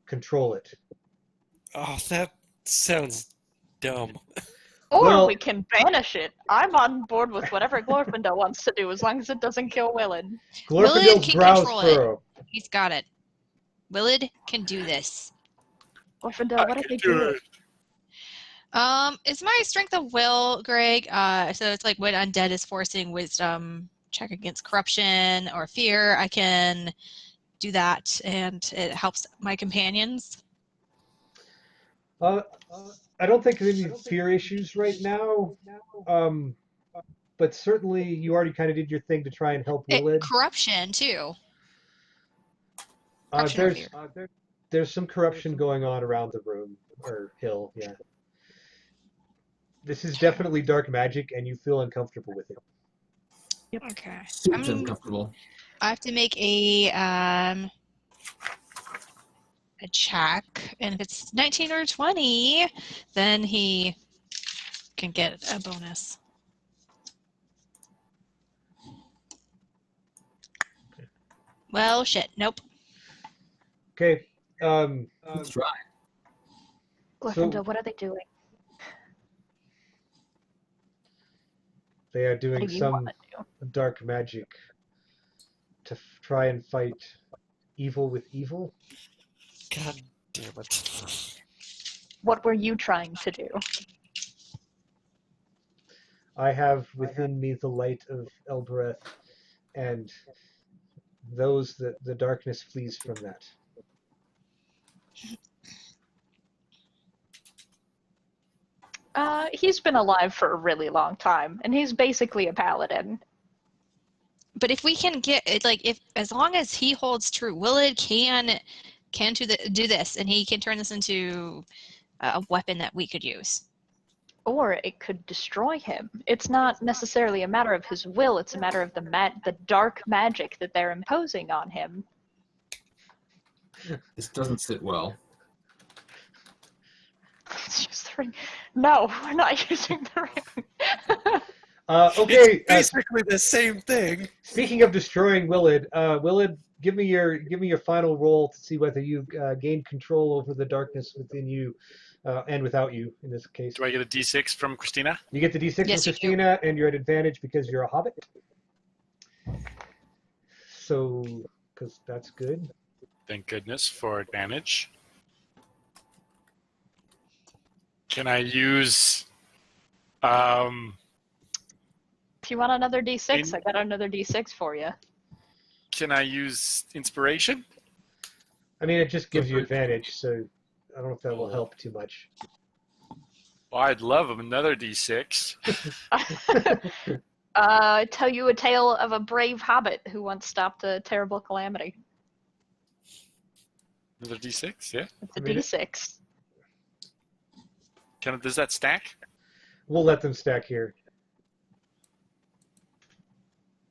control it." Oh, that sounds dumb. Or Well- we can banish it. I'm on board with whatever Glorfindel wants to do, as long as it doesn't kill Willard. Glorfindel's can brows control it. furrow. He's got it. Willard can do this. Glorfindel, what I are they can do doing? it. Is my strength of will, Greg? So it's like when undead is forcing wisdom check against corruption or fear, I can do that, and it helps my companions. I don't think there's any fear issues right now. But certainly you already kind of did your thing to try and help Willard. Corruption too. Corruption or fear. There's some corruption going on around the room or hill. Yeah. This is definitely dark magic, and you feel uncomfortable with it. Okay. Super uncomfortable. I have to make a check, and if it's 19 or 20, then he can get a bonus. Well, shit. Nope. Okay. Let's try. Glorfindel, what are they doing? They are What doing do you some want to do? dark magic to try and fight evil with evil. God damn it. What were you trying to do? I have within me the light of Elbereth, and those that the darkness flees from that. He's been alive for a really long time, and he's basically a paladin. But if we can get it, like, if as long as he holds true, Willard can do this, and he can turn this into a weapon that we could use. Or it could destroy him. It's not necessarily a matter of his will, it's a matter of the dark magic that they're imposing on him. This doesn't sit well. Let's use the ring. No, we're not using the ring. Okay. It's basically the same thing. Speaking of destroying Willard, Willard, give me your final roll to see whether you gained control over the darkness within you, and without you in this case. Do I get a D6 from Christina? You get the D6 Yes, from you do. Christina, and you're at advantage because you're a hobbit. So, because that's good. Thank goodness for advantage. Can I use If you want another D6, In- I got another D6 for you. inspiration? I mean, it just gives you advantage, so I don't know if that will help too much. Well, I'd love another D6. Tell you a tale of a brave hobbit who once stopped a terrible calamity. Another D6, yeah. It's a I mean, D6. Does that stack? We'll let them stack here.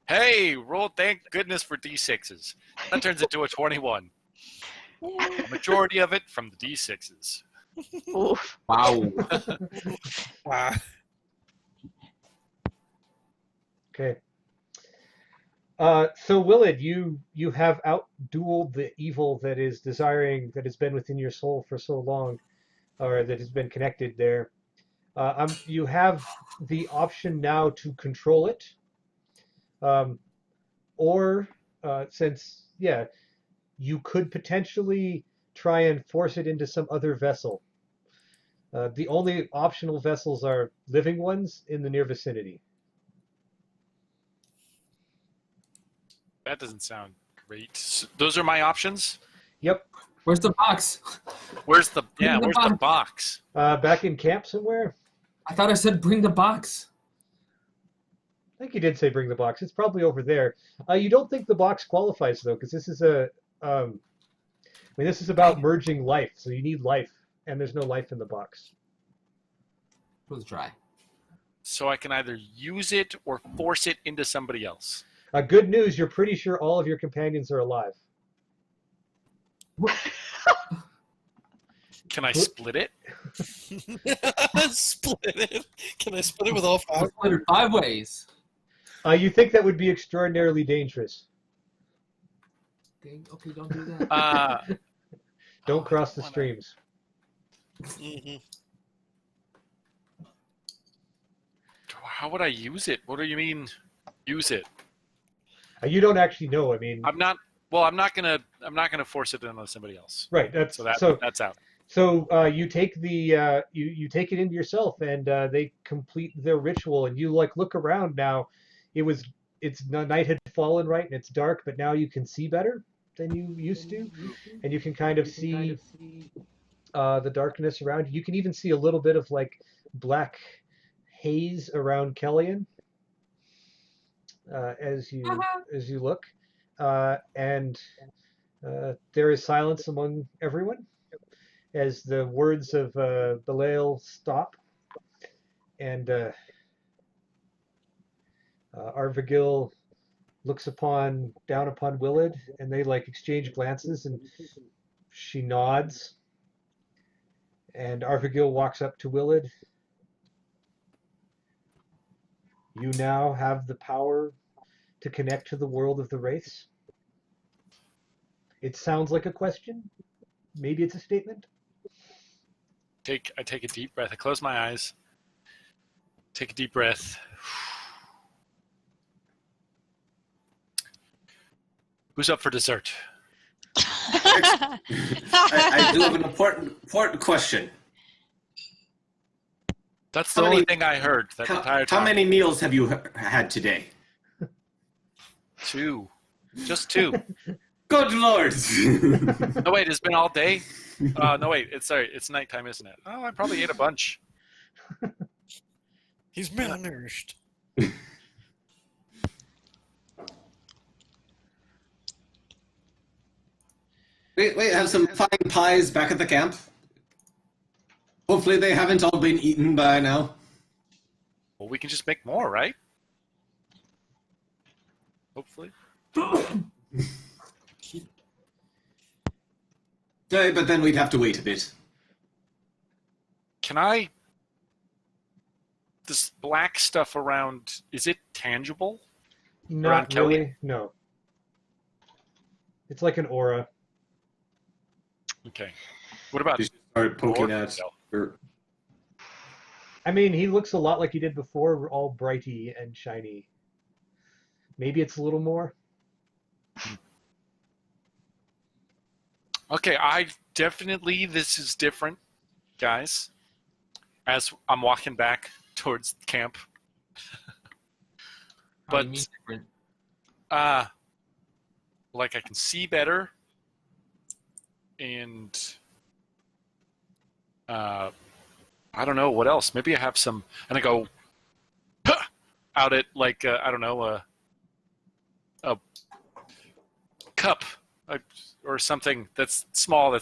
Hey, roll thank goodness for D6s. That turns into a 21. The majority of it from the D6s. Oof. Wow. Wow. Okay. So Willard, you have outdueled the evil that has been within your soul for so long, or that has been connected there. You have the option now to control it, or since you could potentially try and force it into some other vessel. The only optional vessels are living ones in the near vicinity. That doesn't sound great. Those are my options? Yep. Where's the box? Where's the Bring the box? Back in camp somewhere. I thought I said bring the box. I think you did say bring the box. It's probably over there. You don't think the box qualifies though, because this is this is about merging life. So you need life, and there's no life in the box. Let's try. So I can either use it or force it into somebody else. Good news, you're pretty sure all of your companions are alive. Can I split it? Split it. Can I split it with all I'll five? split it 5 ways. You think that would be extraordinarily dangerous. Okay, don't do that. Don't cross the wanna- streams. Mhm. How would I use it? What do you mean, use it? You don't actually know. I mean, I'm not. Well, I'm not gonna force it on somebody else. right. So that's out. So you take the you take it into yourself, and they complete their ritual, and you like look around now. Night had fallen, right, and it's dark, but now you can see better than you used to, and you can kind of see the darkness around you. You can even see a little bit of like black haze around Kellyan as you look, and there is silence among everyone as the words of Belial stop, and Arvigil looks down upon Willid, and they like exchange glances, and she nods, and Arvigil walks up to Willid. You now have the power to connect to the world of the wraiths. It sounds like a question. Maybe it's a statement. I take a deep breath. I close my eyes. Take a deep breath. Who's up for dessert? I do have an important question. That's the only thing I heard that entire time. How many meals have you had today? 2. Just 2. Good lord! No, wait, it's been all day? No, wait, it's nighttime, isn't it? Oh, I probably ate a bunch. He's malnourished. Wait, have some fine pies back at the camp. Hopefully they haven't all been eaten by now. Well, we can just make more, right? Hopefully. But then we'd have to wait a bit. Can this black stuff around, is it tangible? Not really, no. It's like an aura. Okay. What about... You start poking at... I mean, he looks a lot like he did before, all brighty and shiny. Maybe it's a little more. Okay, this is different, guys. As I'm walking back towards the camp. How do you mean different? Like I can see better, and I don't know what else. Maybe I have some, and I go out at like I don't know a cup or something that's small.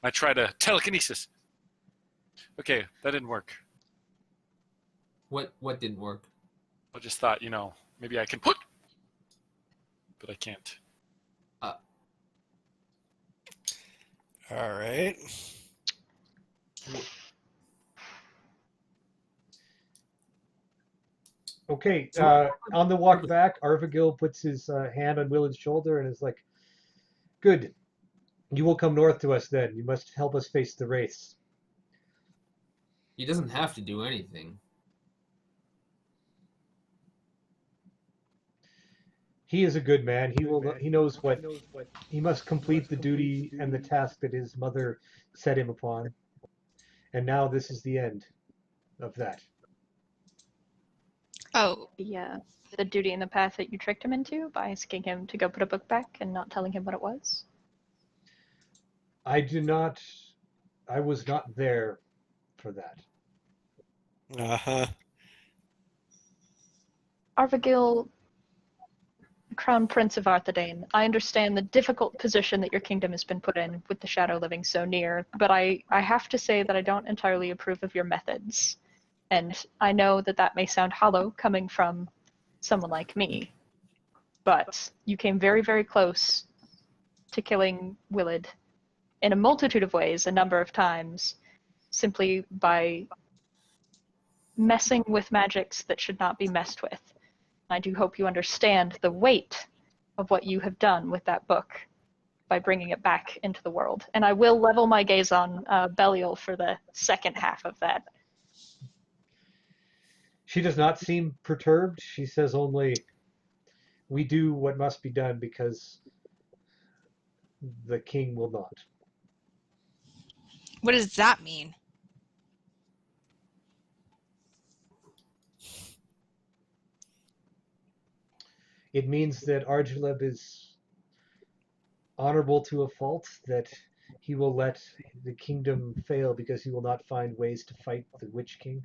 I try to telekinesis. Okay, that didn't work. What didn't work? I just thought, maybe I can put, but I can't. All right. Okay, on the walk back, Arvigil puts his hand on Willard's shoulder and is like, "Good. You will come north to us then. You must help us face the wraiths." He doesn't have to do anything. He is a good man. He knows what he must complete the duty and the task that his mother set him upon. And now this is the end of that. Oh, The duty and the path that you tricked him into by asking him to go put a book back and not telling him what it was? I was not there for that. Uh-huh. Arvigil, Crown Prince of Arthedain, I understand the difficult position that your kingdom has been put in with the Shadow living so near, but I have to say that I don't entirely approve of your methods. And I know that may sound hollow coming from someone like me, but you came very, very close to killing Willard in a multitude of ways, a number of times, simply by messing with magics that should not be messed with. I do hope you understand the weight of what you have done with that book by bringing it back into the world. And I will level my gaze on Belial for the second half of that. She does not seem perturbed. She says only, "We do what must be done because the king will not." What does that mean? It means that Argileb is honorable to a fault, that he will let the kingdom fail because he will not find ways to fight the Witch King.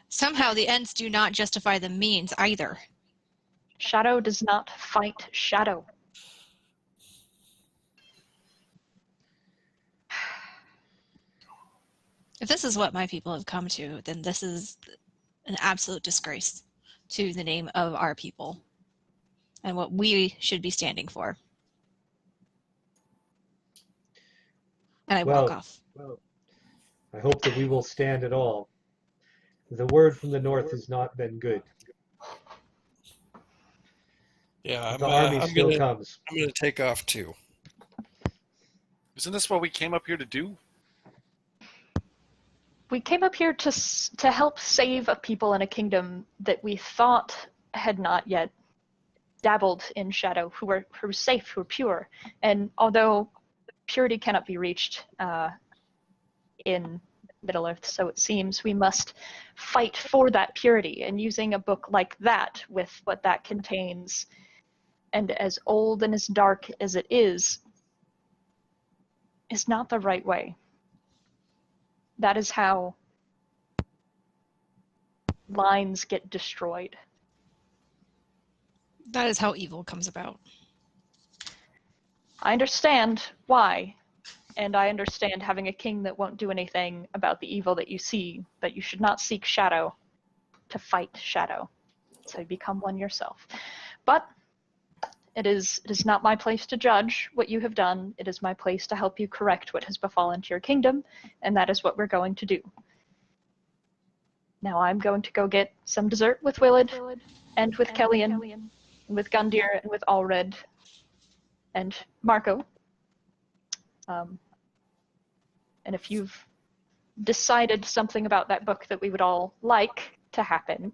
Somehow the ends do not justify the means either. Shadow does not fight shadow. If this is what my people have come to, then this is an absolute disgrace to the name of our people and what we should be standing for. And I walk off. Well, I hope that we will stand at all. The word from the north has not been good. Yeah, The army I'm still gonna comes. I'm gonna take off too. Isn't this what we came up here to do? We came up here to help save a people in a kingdom that we thought had not yet dabbled in shadow, who were safe, who were pure. And although purity cannot be reached in Middle-earth, so it seems, we must fight for that purity. And using a book like that, with what that contains, and as old and as dark as it is not the right way. That is how lines get destroyed. That is how evil comes about. I understand why, and I understand having a king that won't do anything about the evil that you see, but you should not seek shadow to fight shadow, so you become one yourself. But it is not my place to judge what you have done. It is my place to help you correct what has befallen to your kingdom, and that is what we're going to do. Now I'm going to go get some dessert with Willard, and with Kellyan, and with Gundyr, and with Allred, and Marco. And if you've decided something about that book that we would all like to happen,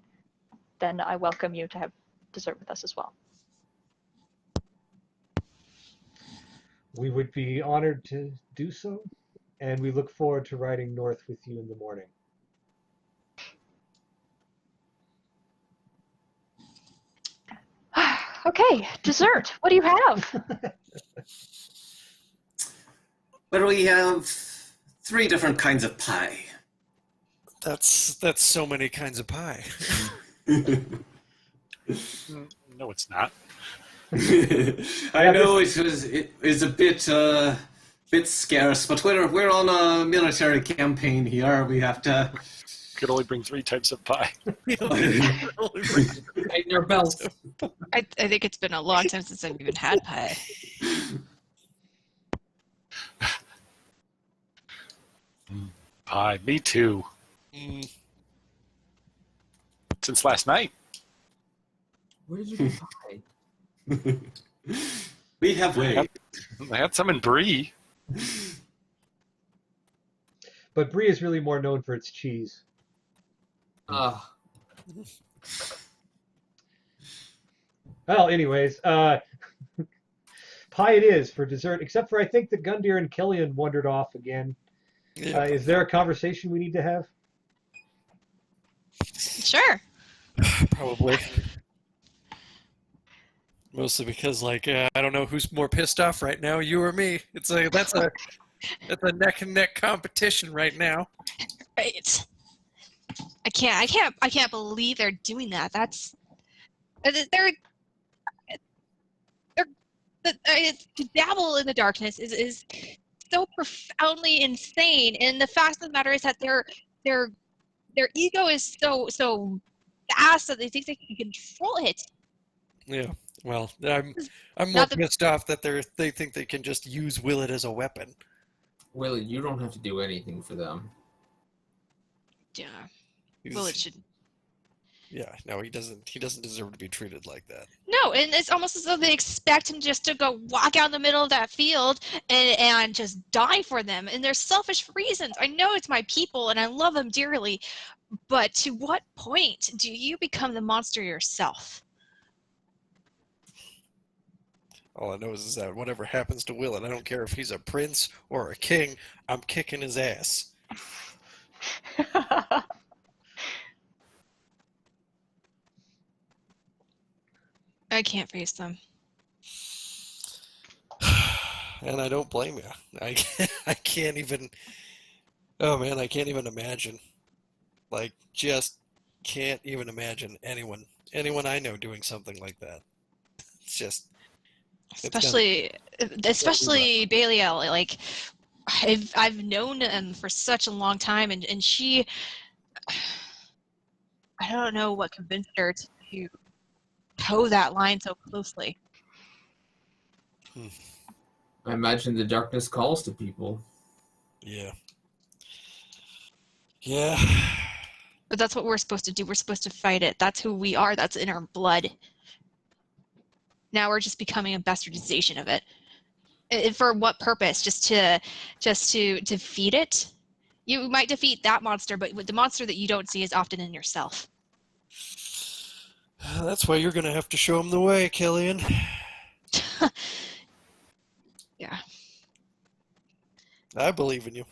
then I welcome you to have dessert with us as well. We would be honored to do so, and we look forward to riding north with you in the morning. Okay, dessert. What do you have? Well, we have 3 different kinds of pie. That's so many kinds of pie. No, it's not. I know it was a bit scarce, but we're on a military campaign here. We have to. Could only bring 3 types of pie. Tighten your belts. I think it's been a long time since I've even had pie. Pie, me too. Since last night. Where did you get pie? We have way. I had some in Brie. But Brie is really more known for its cheese. Well, anyways, pie it is for dessert, except for I think that Gundyr and Kellyan wandered off again. Yeah. Is there a conversation we need to have? Sure. Probably. Mostly because, like, I don't know who's more pissed off right now, you or me. It's like that's a neck and neck competition right now. Right. I can't believe they're doing that. That's to dabble in the darkness is so profoundly insane. And the fact of the matter is that their ego is so vast that they think they can control it. Yeah. Well, I'm more Not the- pissed off that they think they can just use Willett as a weapon. Willie, you don't have to do anything for them. Yeah. Well, it should. Yeah, no, he doesn't. He doesn't deserve to be treated like that. No, and it's almost as though they expect him just to go walk out in the middle of that field and just die for them. And they're selfish reasons. I know it's my people and I love them dearly, but to what point do you become the monster yourself? All I know is that whatever happens to Will, and I don't care if he's a prince or a king, I'm kicking his ass. I can't face them. And I don't blame you. I can't even. Oh man, I can't even imagine. Like, just can't even imagine anyone I know doing something like that. It's just. Especially Belial. Like I've known him for such a long time, and she, I don't know what convinced her to toe that line so closely. I imagine the darkness calls to people. Yeah. Yeah. But that's what we're supposed to do. We're supposed to fight it. That's who we are. That's in our blood. Now we're just becoming a bastardization of it. And for what purpose? Just to defeat it? You might defeat that monster, but the monster that you don't see is often in yourself. That's why you're gonna have to show him the way, Killian. Yeah. I believe in you.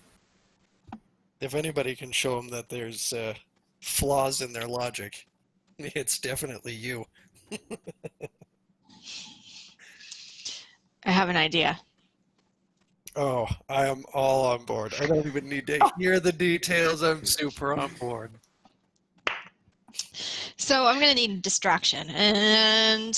If anybody can show them that there's flaws in their logic, it's definitely you. I have an idea. Oh, I am all on board. I don't even need to hear the details. I'm super on board. So I'm gonna need a distraction, and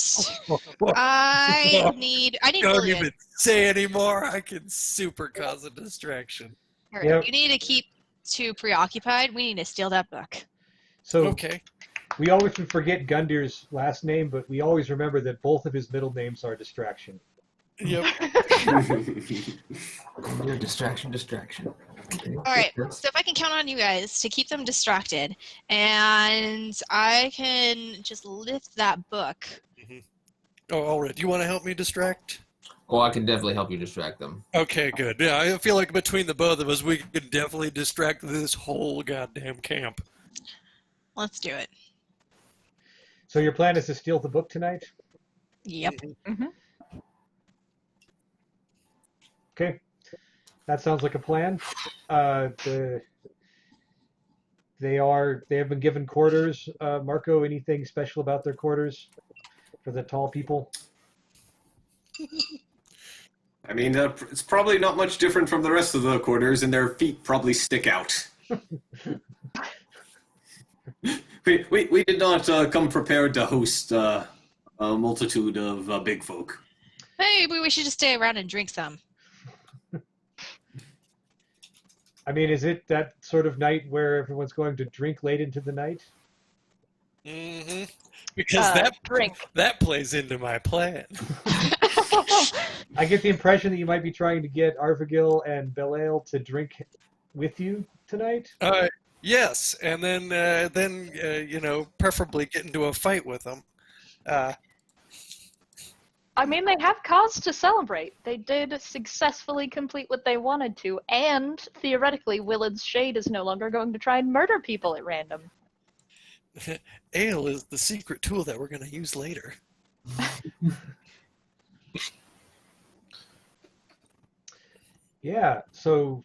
I need Don't William. even say anymore. I can super cause a distraction. All Yep. right, you need to keep too preoccupied. We need to steal that book. So Okay. we always forget Gundir's last name, but we always remember that both of his middle names are distraction. Yep. Distraction. Okay. All right, so if I can count on you guys to keep them distracted, and I can just lift that book. Oh, all right. Do you want to help me distract? Oh, I can definitely help you distract them. Okay, good. Yeah, I feel like between the both of us, we could definitely distract this whole goddamn camp. Let's do it. So your plan is to steal the book tonight? Yep. Okay. That sounds like a plan. They have been given quarters. Marco, anything special about their quarters for the tall people? I mean, it's probably not much different from the rest of the quarters, and their feet probably stick out. We did not come prepared to host a multitude of big folk. Maybe we should just stay around and drink some. I mean, is it that sort of night where everyone's going to drink late into the night? Mm-hmm. Because that plays into my plan. I get the impression that you might be trying to get Arvagil and Belial to drink with you tonight. Yes, and then preferably get into a fight with them. I mean, they have cause to celebrate. They did successfully complete what they wanted to, and theoretically, Willard's Shade is no longer going to try and murder people at random. Ale is the secret tool that we're going to use later. Yeah, so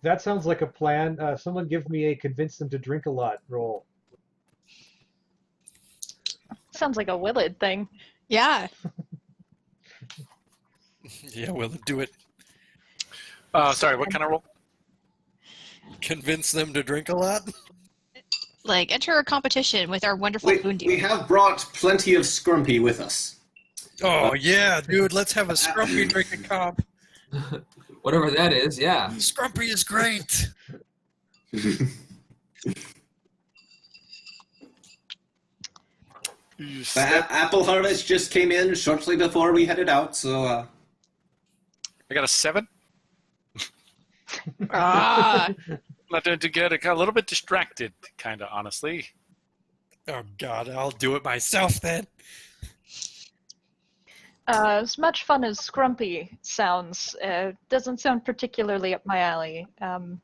that sounds like a plan. Someone give me a convince them to drink a lot roll. Sounds like a Willard thing. Yeah. Yeah, we'll do it. Sorry, what kind of roll? Convince them to drink a lot? Like, enter a competition with our wonderful Bundir. We have brought plenty of Scrumpy with us. Oh, yeah, dude, let's have a Scrumpy drinking comp. Whatever that is, yeah. Scrumpy is great. The apple harvest just came in shortly before we headed out, so... I got a 7. Ah, Not doing too good. I got a little bit distracted, kind of, honestly. Oh God, I'll do it myself then. As much fun as Scrumpy sounds, doesn't sound particularly up my alley. Do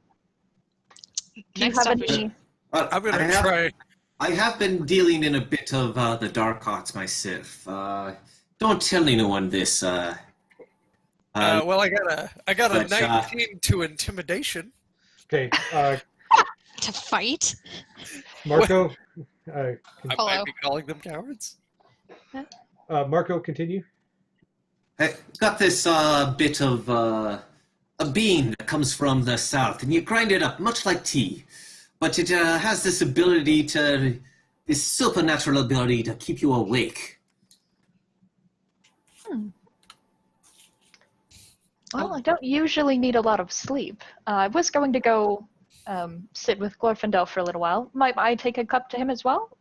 you Next have up, we any? should- Well, I'm gonna try. I have been dealing in a bit of the dark arts myself. Don't tell anyone this. Well, I got a but, 19 to intimidation. Okay, to fight. Marco. I Hello. might be calling them cowards. Marco, continue. I got this bit of a bean that comes from the south, and you grind it up much like tea. But it has this supernatural ability to keep you awake. Well, I don't usually need a lot of sleep. I was going to go sit with Glorfindel for a little while. Might I take a cup to him as well?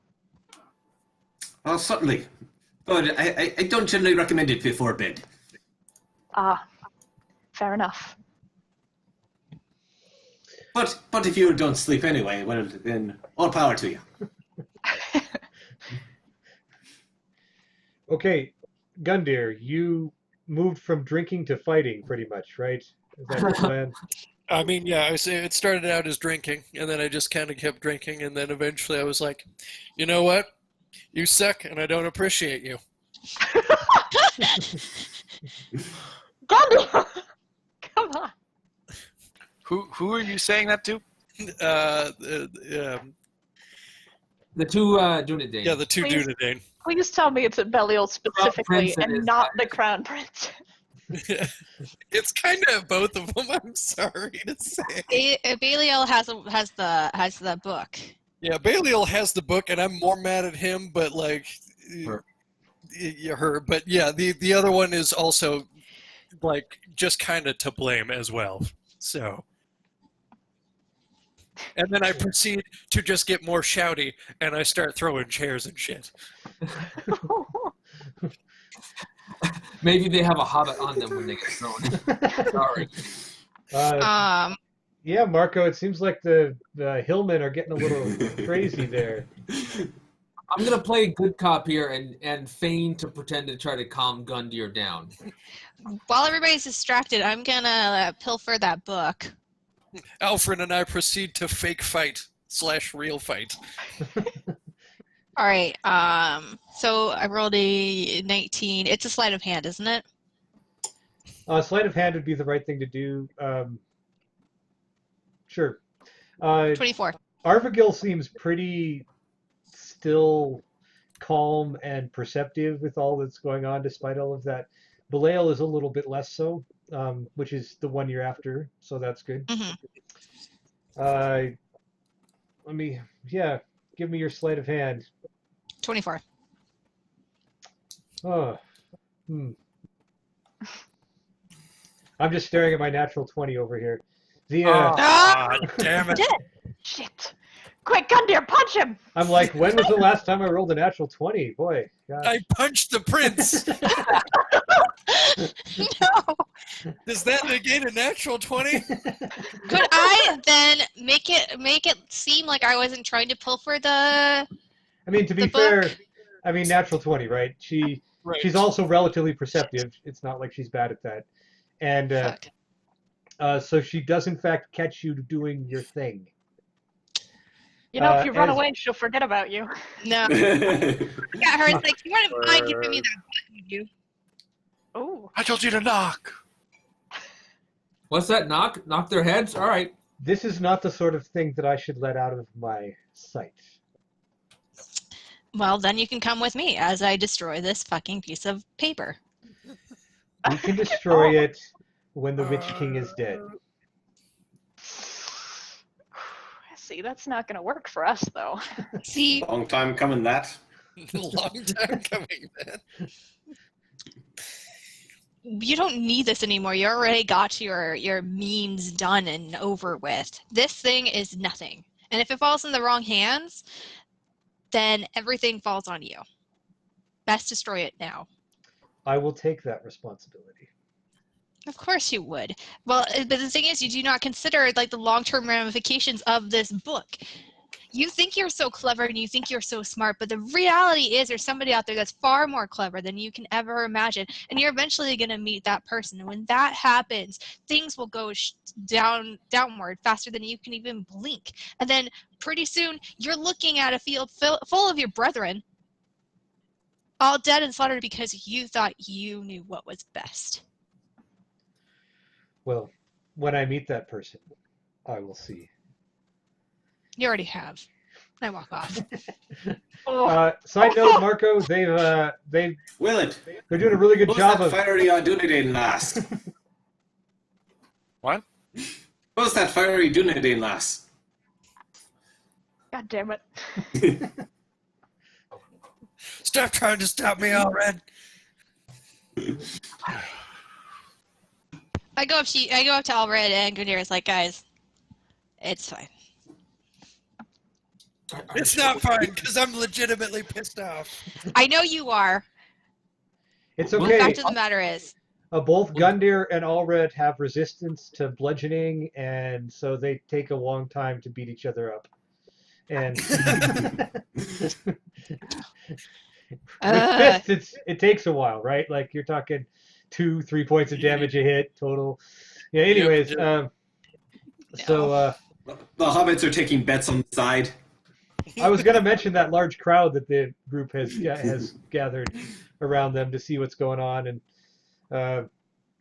Oh, certainly. But I don't generally recommend it before bed. Fair enough. But if you don't sleep anyway, well, then all power to you. Okay, Gundyr, you moved from drinking to fighting, pretty much, right? Is that your plan? I mean, yeah, it started out as drinking, and then I just kind of kept drinking, and then eventually I was like, you know what? You suck, and I don't appreciate you. Come on. Who are you saying that to? The two Dunedain. Yeah, the two Please. Dunedain. Please tell me it's at Belial specifically Prince it and is. not the Crown Prince. It's kind of both of them. I'm sorry to say. Belial has the book. Yeah, Belial has the book, and I'm more mad at him. But like, her. But yeah, the other one is also like just kind of to blame as well. So. And then I proceed to just get more shouty, and I start throwing chairs and shit. Maybe they have a hobbit on them when they get thrown. Sorry. Yeah, Marco, it seems like the hillmen are getting a little crazy there. I'm gonna play good cop here and feign to pretend to try to calm Gundyr down. While everybody's distracted, I'm gonna pilfer that book. Alfred and I proceed to fake fight / real fight. All right. So I rolled a 19. It's a sleight of hand, isn't it? Sleight of hand would be the right thing to do. Sure. 24. Arvigil seems pretty still calm and perceptive with all that's going on, despite all of that. Belial is a little bit less so, which is the one you're after, so that's good. Mm-hmm. Give me your sleight of hand. 24. Oh, I'm just staring at my natural 20 over here. Damn it. Shit. Quick, Gundyr, punch him! I'm like, when was the last time I rolled a natural 20? Boy, gosh. I punched the prince. No. Does that negate a natural 20? Could I then make it seem like I wasn't trying to pilfer the? I mean, to be The book? fair, I mean, natural 20, right? She's also relatively perceptive. It's not like she's bad at that. And Fuck. so she does, in fact, catch you doing your thing. You know, if you run as- away, she'll forget about you. No. Yeah, her. It's like, you wouldn't mind giving me that book, would you? Oh. I told you to knock. What's that? Knock their heads? All right. This is not the sort of thing that I should let out of my sight. Well, then you can come with me as I destroy this fucking piece of paper. We can destroy it when the Witch King is dead. See, that's not going to work for us, though. See, Long time coming, that. Long time coming, man. you don't need this anymore. You already got your means done and over with. This thing is nothing. And if it falls in the wrong hands, then everything falls on you. Best destroy it now. I will take that responsibility. Of course you would. Well, but the thing is, you do not consider like the long-term ramifications of this book. You think you're so clever and you think you're so smart, but the reality is there's somebody out there that's far more clever than you can ever imagine, and you're eventually going to meet that person. And when that happens, things will go downward faster than you can even blink. And then pretty soon, you're looking at a field full of your brethren, all dead and slaughtered because you thought you knew what was best. Well, when I meet that person, I will see. You already have. I walk off. Side note, Marco, they're Willett, doing a really good who's job that of. fiery Dunedin lass? What? Who's that fiery Dunedin lass? God damn it. Stop trying to stop me, Allred. I go up to Allred and Gundir is like, guys, it's fine. It's not fine because I'm legitimately pissed off. I know you are. It's The okay. fact of the matter is, Both Gundir and Allred have resistance to bludgeoning, and so they take a long time to beat each other up. And with fists, it takes a while, right? Like you're talking 2-3 points of damage a hit total. Yeah. Anyways, Yep. so The hobbits are taking bets on the side. I was going to mention that large crowd that the group has gathered around them to see what's going on, and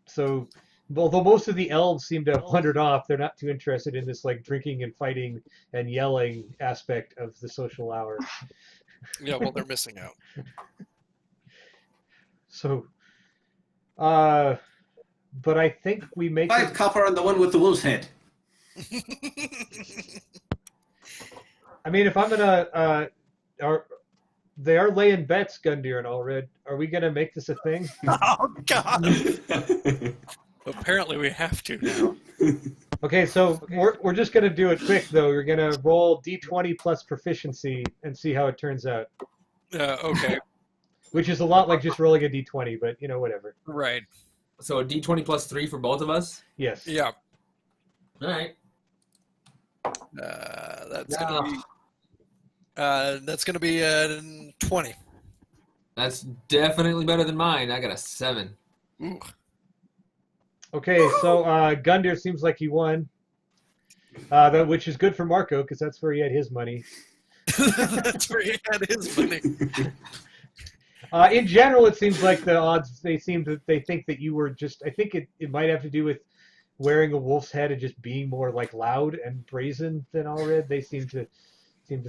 so although most of the elves seem to have wandered off, they're not too interested in this like drinking and fighting and yelling aspect of the social hour. Yeah, well, they're missing out. So, but I think we make 5 copper on the one with the wolf's head. I mean, if I'm gonna, they are laying bets, Gundir and Allred. Are we gonna make this a thing? Oh, God. Apparently we have to now. Okay, so we're just gonna do it quick though. You're gonna roll d20 plus proficiency and see how it turns out. Okay, Which is a lot like just rolling a d20, but you know, whatever. right. So a d20 plus 3 for both of us? Yes. Yeah. All right. That's gonna be 20. That's definitely better than mine. I got a 7. Ooh. Okay, so Gundir seems like he won, which is good for Marco because that's where he had his money. That's where he had his money. In general, it seems like the odds they think that you were just. I think it might have to do with wearing a wolf's head and just being more like loud and brazen than Allred. They seem to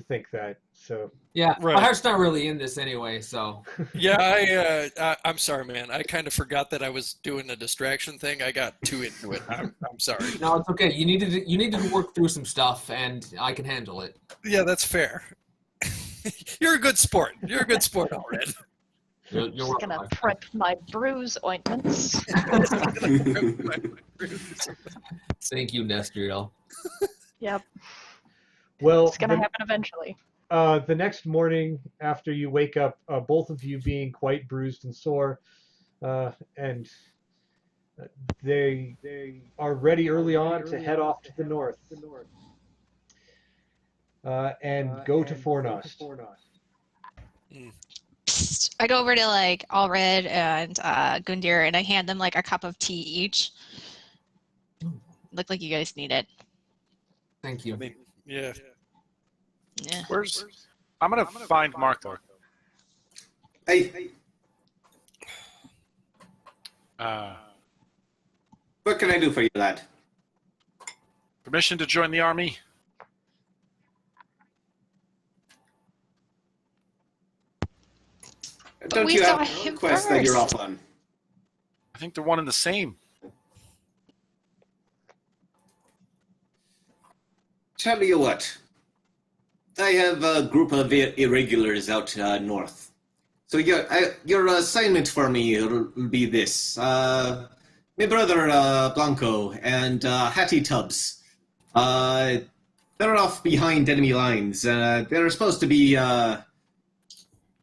think that. So Yeah, Right. my heart's not really in this anyway, so. Yeah, I'm sorry, man. I kind of forgot that I was doing a distraction thing. I got too into it. I'm sorry. No, it's okay. You needed to work through some stuff, and I can handle it. Yeah, that's fair. You're a good sport. You're a good sport, Allred. You're Just welcome. gonna prep my bruise ointments. Thank you, Nestriel. Yep, well, it's gonna happen eventually. the next morning after you wake up, both of you being quite bruised and sore, and they are ready early on to head off to the north and go to Fornost. psst, I go over to like Allred and Gundir and I hand them like a cup of tea each. Look like you guys need it. Thank you. I mean, yeah. Yeah. I'm gonna find Marco. Hey, what can I do for you, lad? Permission to join the army? Don't we you saw have him a quest that you're first. off on? I think they're one and the same. Tell you what. I have a group of irregulars out north. So your assignment for me will be this. My brother Blanco and Hattie Tubbs. They're off behind enemy lines. They're supposed to be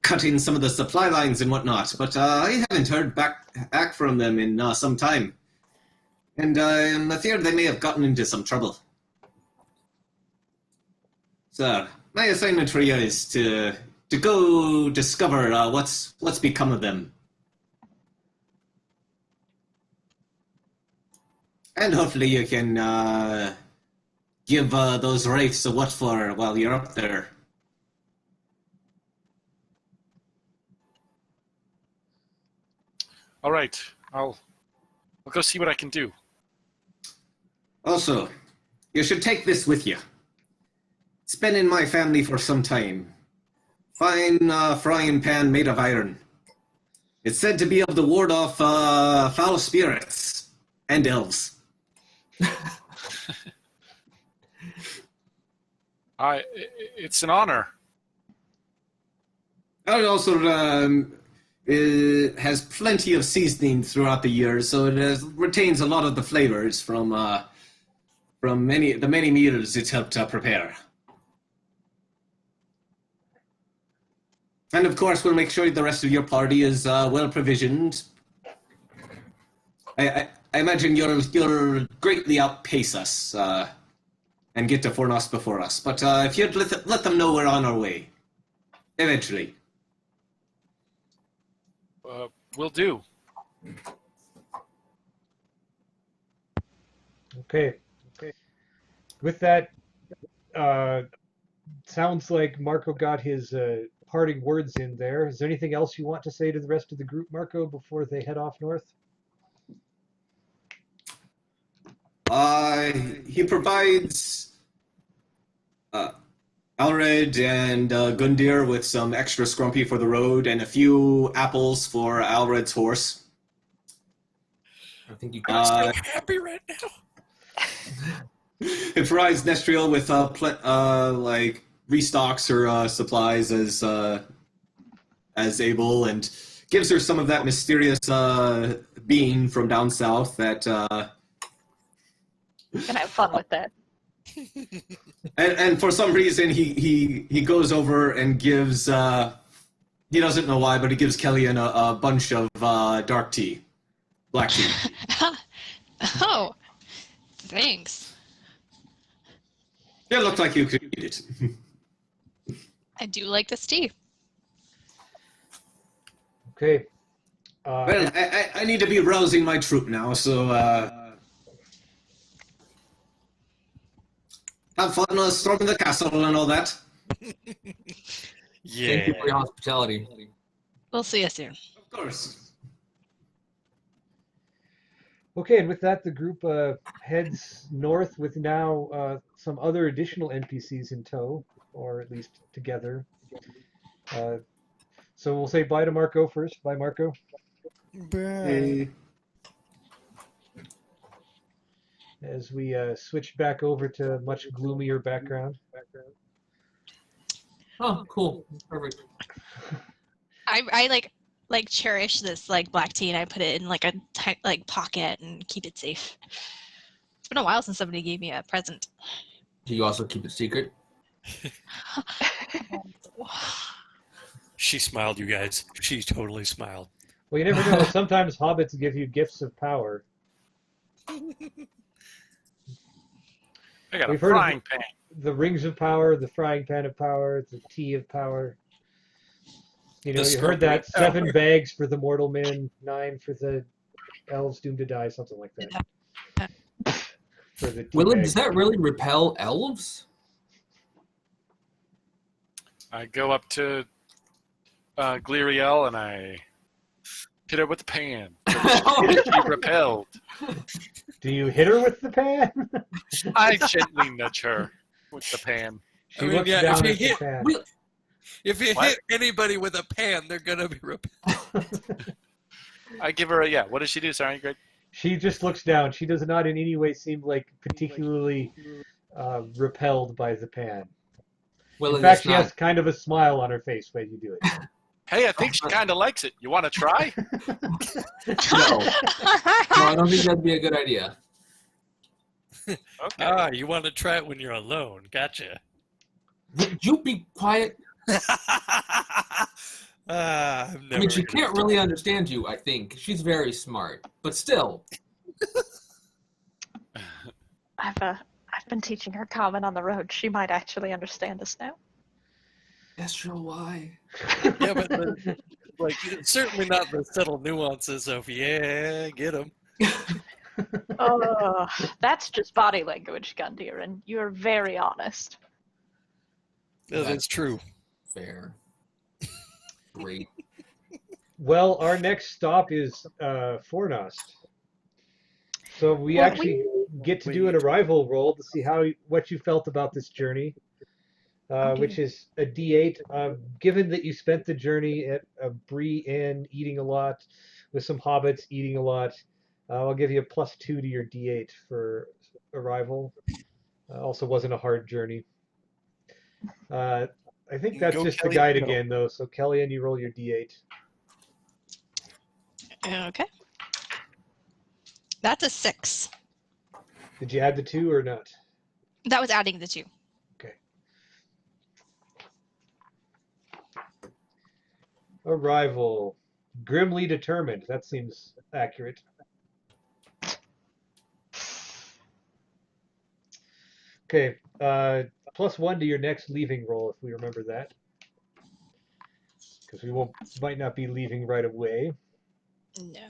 cutting some of the supply lines and whatnot, but I haven't heard back from them in some time. And I fear they may have gotten into some trouble. So my assignment for you is to go discover what's become of them, and hopefully you can give those wraiths a what for while you're up there. All right, I'll go see what I can do. Also, you should take this with you. It's been in my family for some time. Fine frying pan made of iron. It's said to be able to ward off foul spirits and elves. It's an honor. And also, it has plenty of seasoning throughout the years, so it retains a lot of the flavors from the many meals it's helped prepare. And of course, we'll make sure the rest of your party is well provisioned. I imagine you'll greatly outpace us and get to Fornos before us. But if you'd let them know we're on our way, eventually. Will do. Okay. With that, sounds like Marco got his parting words in there. Is there anything else you want to say to the rest of the group, Marco, before they head off north? He provides Alred and Gundir with some extra scrumpy for the road and a few apples for Alred's horse. I think you I'm can. so happy right now. It provides Nestriel with like restocks her supplies as able, and gives her some of that mysterious bean from down south that. Gonna have fun with that. And for some reason he goes over and gives he doesn't know why, but he gives Kellyanne a bunch of dark tea, black tea. Oh, thanks. It looked like you could eat it. I do like this tea. Okay. Well, I need to be rousing my troop now, so have fun storming the castle and all that. Yeah. Thank you for your hospitality. We'll see you soon. Of course. Okay, and with that, the group heads north with now some other additional NPCs in tow, or at least together. So we'll say bye to Marco first. Bye, Marco. Bye. As we switch back over to a much gloomier background. Oh, cool. Perfect. I like cherish this like black tea, and I put it in like a like pocket and keep it safe. It's been a while since somebody gave me a present. Do you also keep it secret? She smiled, you guys. She totally smiled. Well, you never know. Sometimes hobbits give you gifts of power. I got We've a heard of frying pan. The rings of power, the frying pan of power, the tea of power. You know, The you heard that scrubbery 7 bags for the mortal men, 9 for the elves doomed to die, something like that. For the tea Willard, bags. does that really repel elves? I go up to Gliriel and I hit her with the pan. She repelled. Do you hit her with the pan? I gently nudge her with the pan. She I mean, looks yeah, down if you at the pan. If you What? hit anybody with a pan, they're gonna be repelled. I give her a yeah. What does she do? Sorry, Greg. She just looks down. She does not in any way seem like particularly repelled by the pan. Well, In fact, it's she not. has kind of a smile on her face when you do it. Hey, I think she kind of likes it. You want to try? No, I don't think that'd be a good idea. Okay. Ah, you want to try it when you're alone. Gotcha. Would you be quiet? I'm never I mean, she gonna can't really understand you, I think. She's very smart. But still. I've I've been teaching her common on the road. She might actually understand us now. Astral, why? Yeah, but like it's certainly not the subtle nuances of yeah, get him. Oh, that's just body language, Gundir, and you're very honest. That is true. Fair. Great. Well, our next stop is Fornost. So we Well, actually get to do an arrival roll to see what you felt about this journey, which is a D8. Given that you spent the journey at a Bree Inn eating a lot, with some hobbits eating a lot, I'll give you a +2 to your D8 for arrival. Also wasn't a hard journey. I think that's Go just the Kellyanne, guide go. again, though. So Kellyanne, you roll your D8. Okay. That's a 6. Did you add the 2 or not? That was adding the 2. Okay. Arrival. Grimly determined. That seems accurate. Okay. +1 to your next leaving roll if we remember that. Because we might not be leaving right away. No.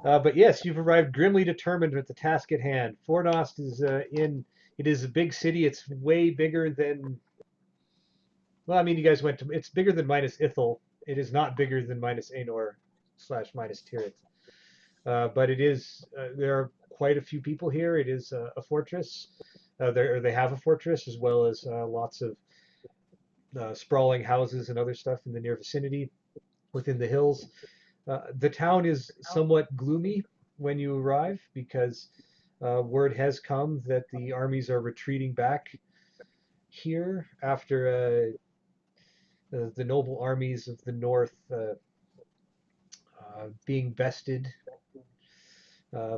But yes, you've arrived grimly determined with the task at hand. Fornost is it is a big city. It's way bigger than, well, I mean, you guys it's bigger than Minas Ithil. It is not bigger than Minas Anor / Minas Tirith. But it is, there are quite a few people here. It is a fortress. They have a fortress as well as lots of sprawling houses and other stuff in the near vicinity within the hills. The town is somewhat gloomy when you arrive because word has come that the armies are retreating back here after the noble armies of the north being bested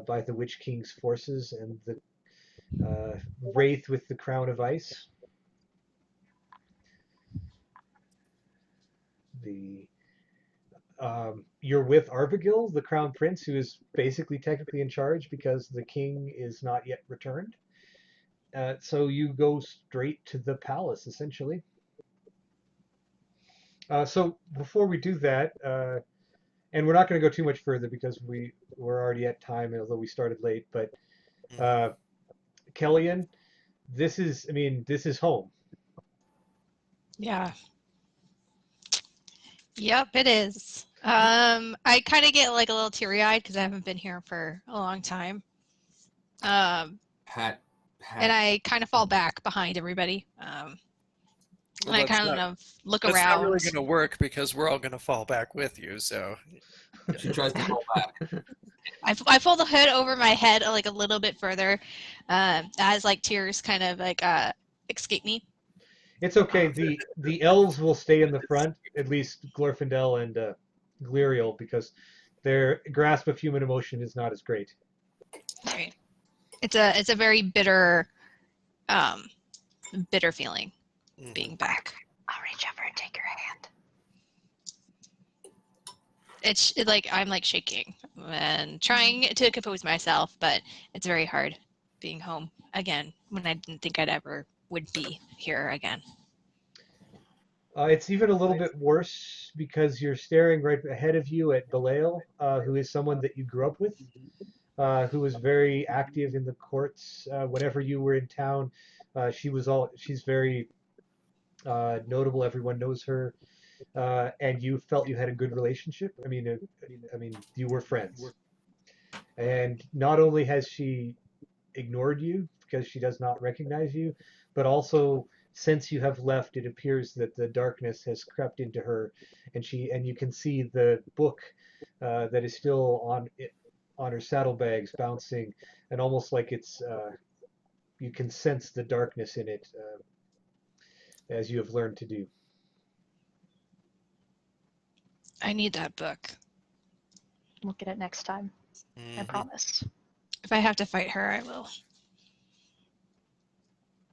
by the Witch King's forces and the Wraith with the Crown of Ice. You're with Arvigil, the Crown Prince, who is basically technically in charge because the king is not yet returned. So you go straight to the palace, essentially. So before we do that, and we're not going to go too much further because we're already at time, although we started late. But Kellyanne, this is home. Yeah. Yep, it is. I kind of get like a little teary-eyed because I haven't been here for a long time. Pat. And I kind of fall back behind everybody. And I kind of look That's around. not really going to work because we're all going to fall back with you. So She tries to fall back. I pull the hood over my head like a little bit further, as like tears kind of like escape me. It's okay. The elves will stay in the front, at least Glorfindel and Gliriel, because their grasp of human emotion is not as great. Right. It's a very bitter, bitter feeling being back. I'll reach over and take your hand. It's like I'm like shaking and trying to compose myself, but it's very hard being home again when I didn't think I'd ever would be here again. It's even a little bit worse because you're staring right ahead of you at Belial, who is someone that you grew up with, who was very active in the courts. Whenever you were in town, she's very notable. Everyone knows her, and you felt you had a good relationship. I mean, you were friends. And not only has she ignored you because she does not recognize you, but also since you have left, it appears that the darkness has crept into her, and you can see the book that is still on her saddlebags bouncing, and almost like it's you can sense the darkness in it as you have learned to do. I need that book. We'll get it next time. I promise. If I have to fight her, I will.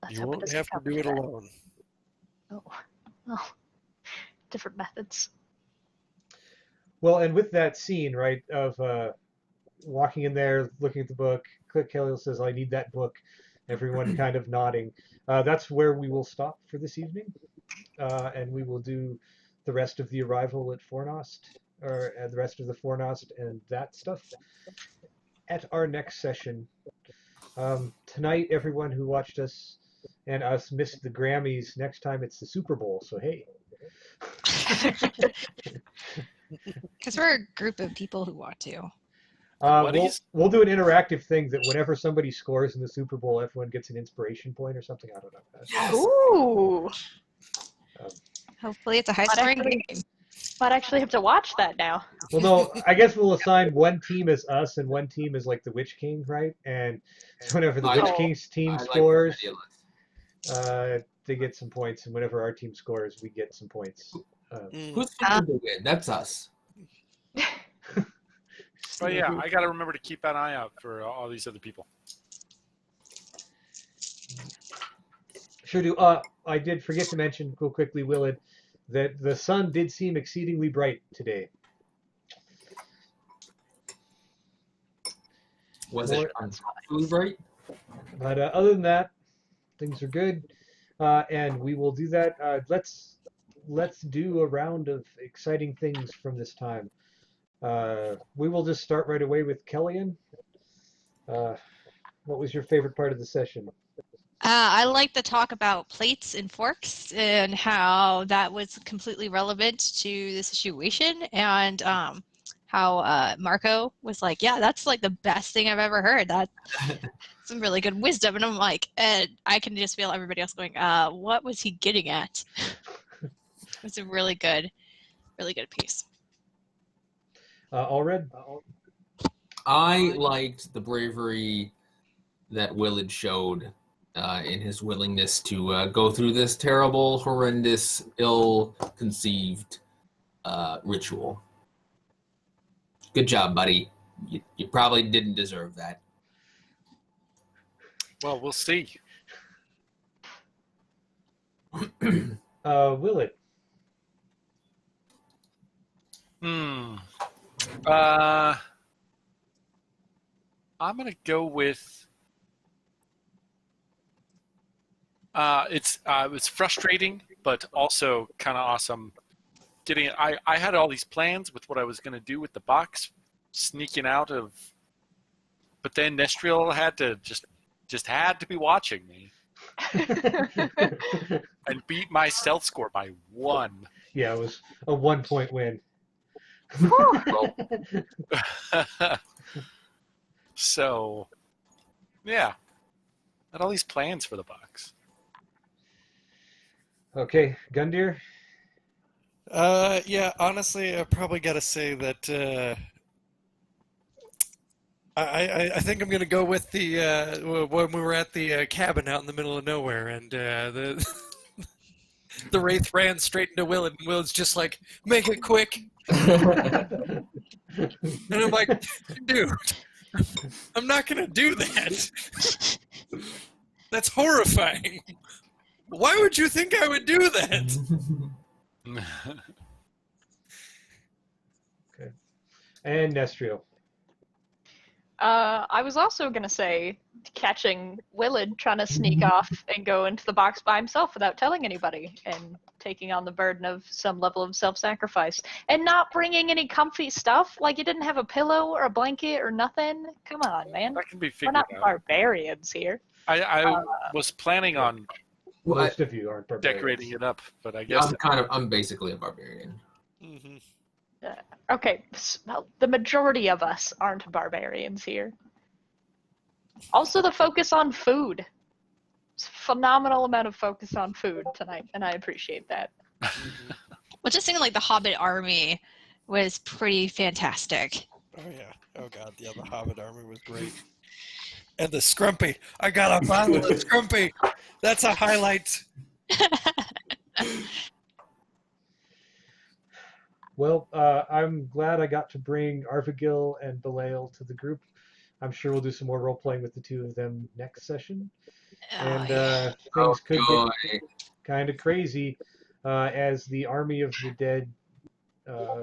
Let's You hope it won't doesn't have to come do it that. alone. Oh, different methods. Well, and with that scene, right, of walking in there, looking at the book. Kelly says, "I need that book." Everyone kind of nodding. That's where we will stop for this evening, and we will do the rest of the arrival at Fornost, or the rest of the Fornost and that stuff at our next session. Tonight, everyone who watched us and us missed the Grammys. Next time it's the Super Bowl, so hey. Because we're a group of people who want to. We'll do an interactive thing that whenever somebody scores in the Super Bowl, everyone gets an inspiration point or something. I don't know. Yes. Ooh. Hopefully, it's a high Might scoring actually- game. Might actually have to watch that now. Well, no, I guess we'll assign one team as us and one team as like the Witch King, right? And so whenever the I Witch like- King's team I like that scores, idea. they get some points, and whenever our team scores, we get some points. Who's Super Bowl win? That's us. But yeah, I got to remember to keep an eye out for all these other people. Sure do. I did forget to mention real quickly, Willard, that the sun did seem exceedingly bright today. Was More- it really bright? But other than that, things are good, and we will do that. Let's do a round of exciting things from this time. We will just start right away with Kellyanne. What was your favorite part of the session? I like to talk about plates and forks and how that was completely relevant to the situation, and how Marco was like, "Yeah, that's like the best thing I've ever heard. That's some really good wisdom." And I'm like, and I can just feel everybody else going, "What was he getting at?" It's a really good piece. Allred? I liked the bravery that Willard showed in his willingness to go through this terrible, horrendous, ill-conceived ritual. Good job, buddy. You probably didn't deserve that. Well, we'll see. Willard? I'm gonna go with. It's frustrating, but also kind of awesome. I had all these plans with what I was gonna do with the box, sneaking out of. But then Nestriel had to just had to be watching me and beat my stealth score by 1. Yeah, it was a 1-point win. Well, So, yeah, had all these plans for the box. Okay, Gundyr? Yeah, honestly, I probably got to say that I think I'm going to go with the when we were at the cabin out in the middle of nowhere, and the the wraith ran straight into Willard, and Willard's just like, "Make it quick," and I'm like, "Dude, I'm not going to do that. That's horrifying. Why would you think I would do that?" Okay. And Nestriel? I was also gonna say catching Willard trying to sneak off and go into the box by himself without telling anybody, and taking on the burden of some level of self-sacrifice, and not bringing any comfy stuff. Like, you didn't have a pillow or a blanket or nothing. Come on, man. That can be We're figured not out. barbarians here. I was planning on Well, Most of you aren't barbarians. decorating it up, but I guess I'm basically a barbarian. Mm-hmm. Okay, well, the majority of us aren't barbarians here. Also, the focus on food. It's a phenomenal amount of focus on food tonight, and I appreciate that. Well, just thinking like the Hobbit army was pretty fantastic. Oh yeah. Oh god. Yeah, the Hobbit army was great. And the Scrumpy. I got a bottle of Scrumpy. That's a highlight. Well, I'm glad I got to bring Arvigil and Belial to the group. I'm sure we'll do some more role-playing with the two of them next session. And Yeah. things could joy. get kind of crazy as the army of the dead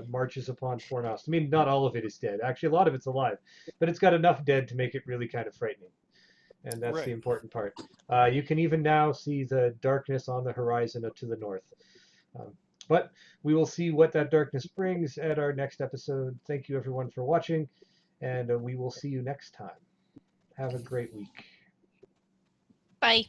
marches upon Fornost. I mean, not all of it is dead. Actually, a lot of it's alive, but it's got enough dead to make it really kind of frightening. And that's the Right. important part. You can even now see the darkness on the horizon to the north. But we will see what that darkness brings at our next episode. Thank you, everyone, for watching, and we will see you next time. Have a great week. Bye.